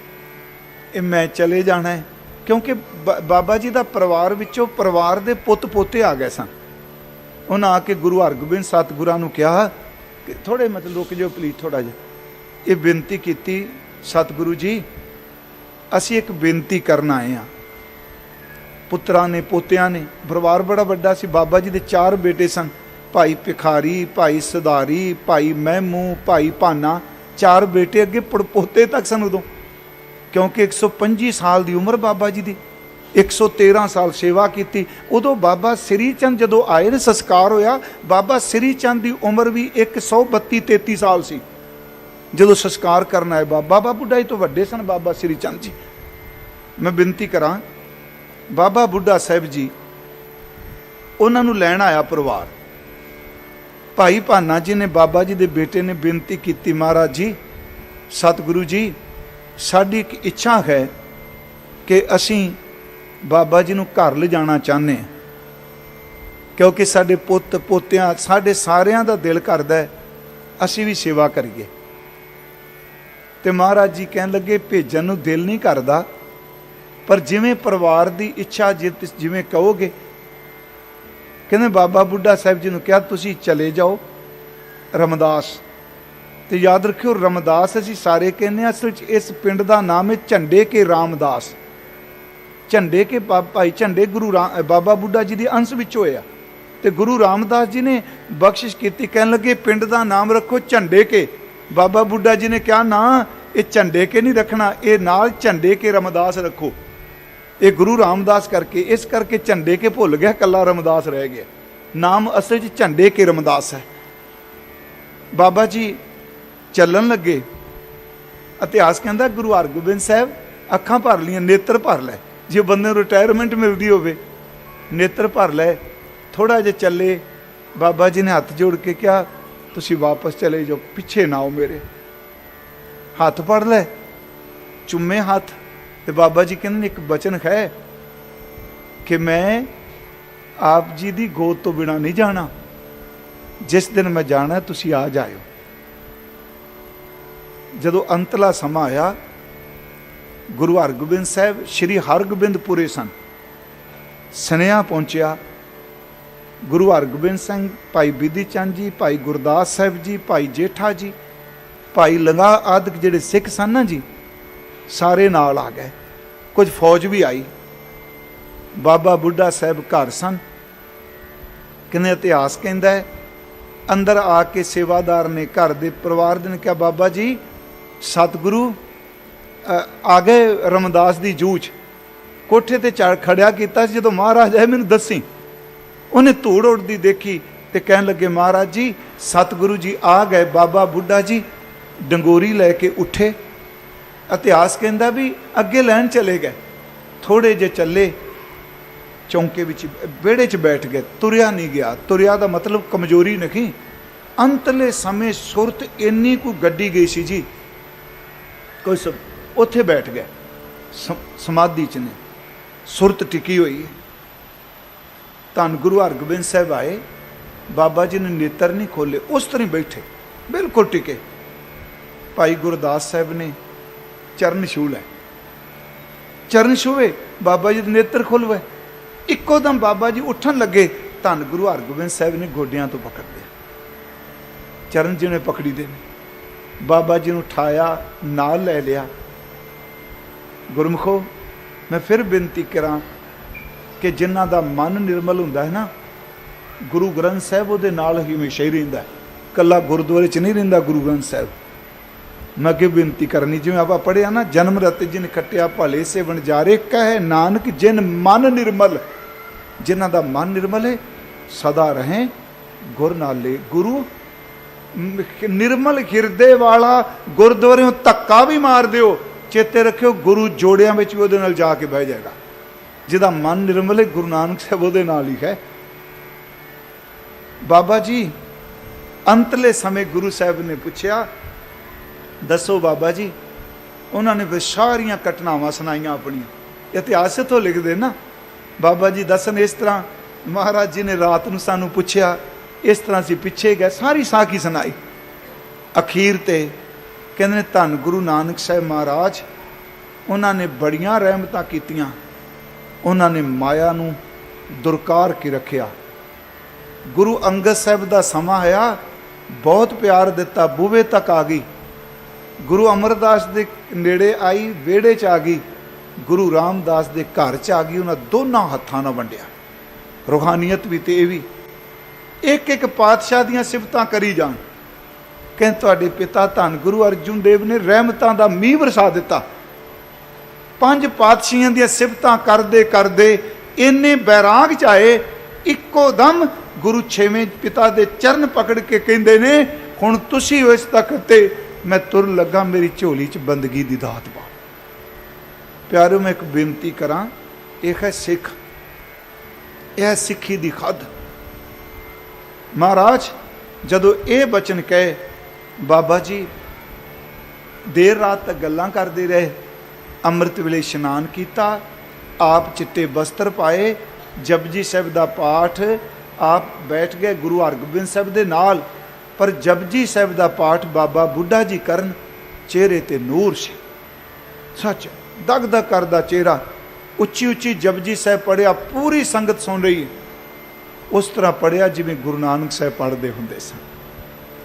ਇਹ ਮੈਂ ਚਲੇ ਜਾਣਾ ਹੈ, ਕਿਉਂਕਿ ਬਾਬਾ ਜੀ ਦਾ ਪਰਿਵਾਰ ਵਿੱਚੋਂ ਪਰਿਵਾਰ ਦੇ ਪੁੱਤ ਪੋਤੇ ਆ ਗਏ ਸਨ। ਉਹਨਾਂ ਆ ਕੇ ਗੁਰੂ ਹਰਗੋਬਿੰਦ ਸਤਿਗੁਰਾਂ ਨੂੰ ਕਿਹਾ ਕਿ ਥੋੜ੍ਹੇ ਮਤਲਬ ਰੁਕ ਜਾਓ ਪਲੀਜ਼, ਥੋੜ੍ਹਾ ਜਿਹਾ। ਇਹ ਬੇਨਤੀ ਕੀਤੀ, ਸਤਿਗੁਰੂ ਜੀ ਅਸੀਂ ਇੱਕ ਬੇਨਤੀ ਕਰਨ ਆਏ ਹਾਂ। ਪੁੱਤਰਾਂ ਨੇ, ਪੋਤਿਆਂ ਨੇ, ਪਰਿਵਾਰ ਬੜਾ ਵੱਡਾ ਸੀ। ਬਾਬਾ ਜੀ ਦੇ 4 ਬੇਟੇ ਸਨ, ਭਾਈ ਭਿਖਾਰੀ, ਭਾਈ ਸੁਧਾਰੀ, ਭਾਈ ਮਹਿਮੂ, ਭਾਈ ਭਾਨਾ। 4 ਬੇਟੇ, ਅੱਗੇ ਪੜਪੋਤੇ ਤੱਕ ਸਨ ਉਦੋਂ, ਕਿਉਂਕਿ 125 ਸਾਲ ਦੀ ਉਮਰ ਬਾਬਾ ਜੀ ਦੀ, 113 ਸਾਲ ਸੇਵਾ ਕੀਤੀ। ਉਦੋਂ ਬਾਬਾ ਸ੍ਰੀ ਚੰਦ ਜਦੋਂ ਆਏ ਨੇ, ਸੰਸਕਾਰ ਹੋਇਆ, ਬਾਬਾ ਸ੍ਰੀ ਚੰਦ ਦੀ ਉਮਰ ਵੀ 132-33 ਸਾਲ ਸੀ ਜਦੋਂ ਸੰਸਕਾਰ ਕਰਨ ਆਏ। ਬਾਬਾ ਬੁੱਢਾ ਜੀ ਤੋਂ ਵੱਡੇ ਸਨ ਬਾਬਾ ਸ੍ਰੀ ਚੰਦ ਜੀ। ਮੈਂ ਬੇਨਤੀ ਕਰਾਂ, ਬਾਬਾ ਬੁੱਢਾ ਸਾਹਿਬ ਜੀ ਉਹਨਾਂ ਨੂੰ ਲੈਣ ਆਇਆ ਪਰਿਵਾਰ। ਭਾਈ ਭਾਨਾ ਜੀ ਨੇ, ਬਾਬਾ ਜੀ ਦੇ ਬੇਟੇ ਨੇ ਬੇਨਤੀ ਕੀਤੀ, ਮਹਾਰਾਜ ਜੀ, ਸਤਿਗੁਰੂ ਜੀ ਸਾਡੀ ਇੱਕ ਇੱਛਾ ਹੈ ਕਿ ਅਸੀਂ ਬਾਬਾ ਜੀ ਨੂੰ ਘਰ ਲਿਜਾਣਾ ਚਾਹੁੰਦੇ ਹਾਂ, ਕਿਉਂਕਿ ਸਾਡੇ ਪੁੱਤ ਪੋਤਿਆਂ, ਸਾਡੇ ਸਾਰਿਆਂ ਦਾ ਦਿਲ ਕਰਦਾ ਹੈ ਅਸੀਂ ਵੀ ਸੇਵਾ ਕਰੀਏ। ਤੇ ਮਹਾਰਾਜ ਜੀ ਕਹਿਣ ਲੱਗੇ, ਭੇਜਣ ਨੂੰ ਦਿਲ ਨਹੀਂ ਕਰਦਾ, ਪਰ ਜਿਵੇਂ ਪਰਿਵਾਰ ਦੀ ਇੱਛਾ ਜਿਵੇਂ ਕਹੋਗੇ। ਕਹਿੰਦੇ ਬਾਬਾ ਬੁੱਢਾ ਸਾਹਿਬ ਜੀ ਨੂੰ ਕਿਹਾ, ਤੁਸੀਂ ਚਲੇ ਜਾਓ ਰਮਦਾਸ। ਤੇ ਯਾਦ ਰੱਖਿਓ, ਰਮਦਾਸ ਅਸੀਂ ਸਾਰੇ ਕਹਿੰਦੇ ਹਾਂ, ਅਸਲ 'ਚ ਇਸ ਪਿੰਡ ਦਾ ਨਾਮ ਹੈ ਝੰਡੇ ਕੇ ਰਾਮਦਾਸ। ਝੰਡੇ ਕੇ ਭਾਈ ਝੰਡੇ ਗੁਰੂ ਬਾਬਾ ਬੁੱਢਾ ਜੀ ਦੇ ਅੰਸ਼ ਵਿੱਚ ਹੋਇਆ, ਤੇ ਗੁਰੂ ਰਾਮਦਾਸ ਜੀ ਨੇ ਬਖਸ਼ਿਸ਼ ਕੀਤੀ। ਕਹਿਣ ਲੱਗੇ ਪਿੰਡ ਦਾ ਨਾਮ ਰੱਖੋ ਝੰਡੇ ਕੇ। ਬਾਬਾ ਬੁੱਢਾ ਜੀ ਨੇ ਕਿਹਾ, ਨਾ ਇਹ ਝੰਡੇ ਕੇ ਨਹੀਂ ਰੱਖਣਾ, ਇਹ ਨਾਲ ਝੰਡੇ ਕੇ ਰਮਦਾਸ ਰੱਖੋ। ਇਹ ਗੁਰੂ ਰਾਮਦਾਸ ਕਰਕੇ, ਇਸ ਕਰਕੇ ਝੰਡੇ ਕੇ ਭੁੱਲ ਗਿਆ, ਕੱਲਾ ਰਮਦਾਸ ਰਹਿ ਗਿਆ। ਨਾਮ ਅਸਲ 'ਚ ਝੰਡੇ ਕੇ ਰਮਦਾਸ ਹੈ। ਬਾਬਾ ਜੀ ਚੱਲਣ ਲੱਗੇ। ਇਤਿਹਾਸ ਕਹਿੰਦਾ ਗੁਰੂ ਹਰਗੋਬਿੰਦ ਸਾਹਿਬ ਅੱਖਾਂ ਭਰ ਲਈਆਂ, ਨੇਤਰ ਭਰ ਲੈ। ਜੇ ਬੰਦੇ ਨੂੰ ਰਿਟਾਇਰਮੈਂਟ ਮਿਲਦੀ ਹੋਵੇ, ਨੇਤਰ ਭਰ ਲੈ। ਥੋੜ੍ਹਾ ਜਿਹਾ ਚੱਲੇ, ਬਾਬਾ ਜੀ ਨੇ ਹੱਥ ਜੋੜ ਕੇ ਕਿਹਾ, ਤੁਸੀਂ ਵਾਪਸ ਚਲੇ ਜਾਓ, ਪਿੱਛੇ ਨਾ ਆਓ ਮੇਰੇ। ਹੱਥ ਫੜ ਲੈ, ਚੁੰਮੇ ਹੱਥ। ਤੇ ਬਾਬਾ ਜੀ ਕਹਿੰਦੇ ਇੱਕ ਬਚਨ ਹੈ ਕਿ ਮੈਂ ਆਪ ਜੀ ਦੀ ਗੋਦ ਤੋਂ ਬਿਨਾਂ ਨਹੀਂ ਜਾਣਾ, ਜਿਸ ਦਿਨ ਮੈਂ ਜਾਣਾ ਤੁਸੀਂ ਆ ਜਾਇਓ। ਜਦੋਂ ਅੰਤਲਾ ਸਮਾਂ ਆਇਆ, ਗੁਰੂ ਹਰਗੋਬਿੰਦ ਸਾਹਿਬ ਸ਼੍ਰੀ ਹਰਗੋਬਿੰਦਪੁਰੇ ਸਨ। ਸੁਨੇਹਾ ਪਹੁੰਚਿਆ, ਗੁਰੂ ਹਰਗੋਬਿੰਦ ਸਿੰਘ, ਭਾਈ ਬਿਧੀ ਚੰਦ ਜੀ, ਭਾਈ ਗੁਰਦਾਸ ਸਾਹਿਬ ਜੀ, ਭਾਈ ਜੇਠਾ ਜੀ, ਭਾਈ ਲੰਗਾ ਆਦਿਕ ਜਿਹੜੇ ਸਿੱਖ ਸਨ ਨਾ ਜੀ, ਸਾਰੇ ਨਾਲ ਆ ਗਏ। ਕੁਝ ਫੌਜ ਵੀ ਆਈ। ਬਾਬਾ ਬੁੱਢਾ ਸਾਹਿਬ ਘਰ ਸਨ। ਕਹਿੰਦੇ ਇਤਿਹਾਸ ਕਹਿੰਦਾ ਹੈ, ਅੰਦਰ ਆ ਕੇ ਸੇਵਾਦਾਰ ਨੇ, ਘਰ ਦੇ ਪਰਿਵਾਰ ਦੇ ਨੇ ਕਿਹਾ, ਬਾਬਾ ਜੀ ਸਤਿਗੁਰੂ ਆ ਗਏ ਰਮਦਾਸ ਦੀ ਜੂਝ। ਕੋਠੇ ਤੇ ਚੜ ਖੜਿਆ ਕੀਤਾ ਸੀ, ਜਦੋਂ ਮਹਾਰਾਜ ਆਏ ਮੈਨੂੰ ਦੱਸੀ। ਉਹਨੇ ਧੂੜ ਉੱਡਦੀ ਦੇਖੀ ਤੇ ਕਹਿਣ ਲੱਗੇ, ਮਹਾਰਾਜ ਜੀ ਸਤਿਗੁਰੂ ਜੀ ਆ ਗਏ। ਬਾਬਾ ਬੁੱਢਾ ਜੀ ਡੰਗੋਰੀ ਲੈ ਕੇ ਉੱਠੇ। ਇਤਿਹਾਸ ਕਹਿੰਦਾ ਵੀ ਅੱਗੇ ਲੈਣ ਚਲੇ ਗਏ। ਥੋੜ੍ਹੇ ਜਿਹੇ ਚੱਲੇ, ਚੌਂਕੇ ਵਿੱਚ ਵਿਹੜੇ 'ਚ ਬੈਠ ਗਏ। ਤੁਰਿਆ ਨਹੀਂ ਗਿਆ। ਤੁਰਿਆ ਦਾ ਮਤਲਬ ਕਮਜ਼ੋਰੀ ਨਹੀਂ। ਅੰਤਲੇ ਸਮੇਂ ਸੁਰਤ ਇੰਨੀ ਕੁ ਗੱਡੀ ਗਈ ਸੀ ਜੀ, ਕੋਈ ਉੱਥੇ ਬੈਠ ਗਏ, ਸਮਾਧੀ 'ਚ ਨੇ, ਸੁਰਤ ਟਿਕੀ ਹੋਈ ਹੈ। धन गुरु हरगोबिंद साहब आए, बाबा जी ने नेत्र नहीं खोले, उस तरह बैठे बिल्कुल टिके। भाई गुरदास साहब ने चरण छू लै, चरण छूए, बाबा जी दे नेत्र खुलवे। इको दम बाबा जी उठन लगे, धन गुरु हरगोबिंद साहब ने गोडियां तो पकड़ लिया, चरण जिन्हें पकड़ी दे, बाबा जी ने उठाया, नाल लै लिया। गुरमुखो, मैं फिर बेनती करा कि जिन्हां दा मन निर्मल हुंदा है ना, गुरु ग्रंथ साहब उहदे नाल ही हमेशा ही रहिंदा, कल्ला गुरुद्वारे च नहीं रहिंदा गुरु ग्रंथ साहब। मैं अगे बेनती करनी, जिवें आपां पढ़िया ना, जन्म रत जिन खट्टिया भले से वणजारे, कहे नानक जिन मन निर्मल। जिन्हां दा मन निर्मल है सदा रहें गुर नाले। गुरु निर्मल हिरदे वाला गुरुद्वारे धक्का भी मार दिओ, चेते रखियो गुरु जोड़ियां विच भी उहदे नाल जाके बह जाएगा। जिहदा मन निर्मल है, गुरु नानक साहब उहदे नाल ही है। बाबा जी अंतले समय गुरु साहब ने पूछया, दसो बाबा जी। उन्होंने फिर सारियां घटनावां सुनाइयां अपनियां, इतिहास तो लिखते ना। बाबा जी दसन इस तरह, महाराज जी ने रात को सानू पूछया, इस तरह से पिछे गए, सारी साखी सुनाई। अखीर ते कहते धन गुरु नानक साहब महाराज, उन्होंने बड़ियां रहमतां कीतियां, उन्होंने माया नू दुरकार के रखिया। गुरु अंगद साहब का समा आया, बहुत प्यार दिता, बूहे तक आ गई। गुरु अमरदास के नेड़े आई, वेड़े च आ गई। गुरु रामदास के घर च आ गई, उन्होंने दोनों हत्थां नाल वंडिया। रूहानीयत भी ते भी एक एक पातशाह दियां सिफतां करी जान। कहते तुहाडे पिता धन गुरु अर्जुन देव ने रहमतां दा मींह वरसा दिता। 5 पातशाहियां दियां सिफतां करदे करदे इन्ने बैराग च आए, इक्को दम गुरु 6वें पिता दे चरण पकड़ के कहंदे ने, हुण तुसीं हो इस तख्त ते, मैं तुर लगा, मेरी झोली च बंदगी दी दात पा। प्यारो, मैं एक बेनती करा, यह है सिख, यह सिखी दी खद। महाराज जदों ये बचन कहे, बाबा जी देर रात तक गल्लां करते रहे, अमृत वेले इशनान किया, आप चिट्टे बस्तर पाए, जपजी साहब का पाठ आप बैठ गए गुरु हरगोबिंद साहब के नाल। पर जपजी साहब का पाठ बाबा बुढ़ा जी करन, चेहरे ते नूर से, सच दग दग करदा चेहरा, उच्ची उच्ची जपजी साहब पढ़िया, पूरी संगत सुन रही है। उस तरह पढ़िया जिवें गुरु नानक साहब पढ़ते होंदे सन,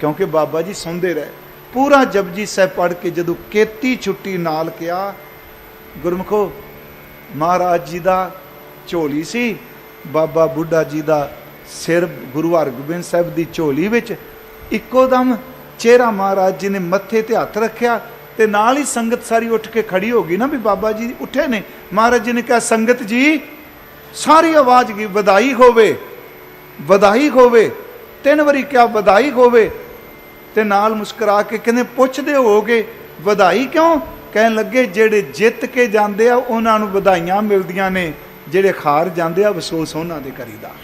क्योंकि बाबा जी सुनते रहे। पूरा जपजी साहब पढ़ के जदों केती छुट्टी नाल किया, गुरमुखो महाराज जी का झोली सी, बाबा बुढ़ा जी का सिर गुरु हरगोबिंद साहब की झोली विच। इक्को दम चेहरा महाराज जी ने मत्थे ते हथ रखिया, ते नाल ही संगत सारी उठ के खड़ी हो गई ना, भी बाबा जी उठे ने। महाराज जी ने कहा, संगत जी, सारी आवाज गई, वधाई होवे, वधाई होवे। 3 बारी क्या वधाई होवे, ते नाल मुस्कुरा के कहने, पुछदे होगे वधाई क्यों? कहन लगे, जेड़े जित के जाते आ उन्होंने वधाइयां मिलदियां ने, जेड़े खार जाते आ अफसोस उन्हां दे करीदा।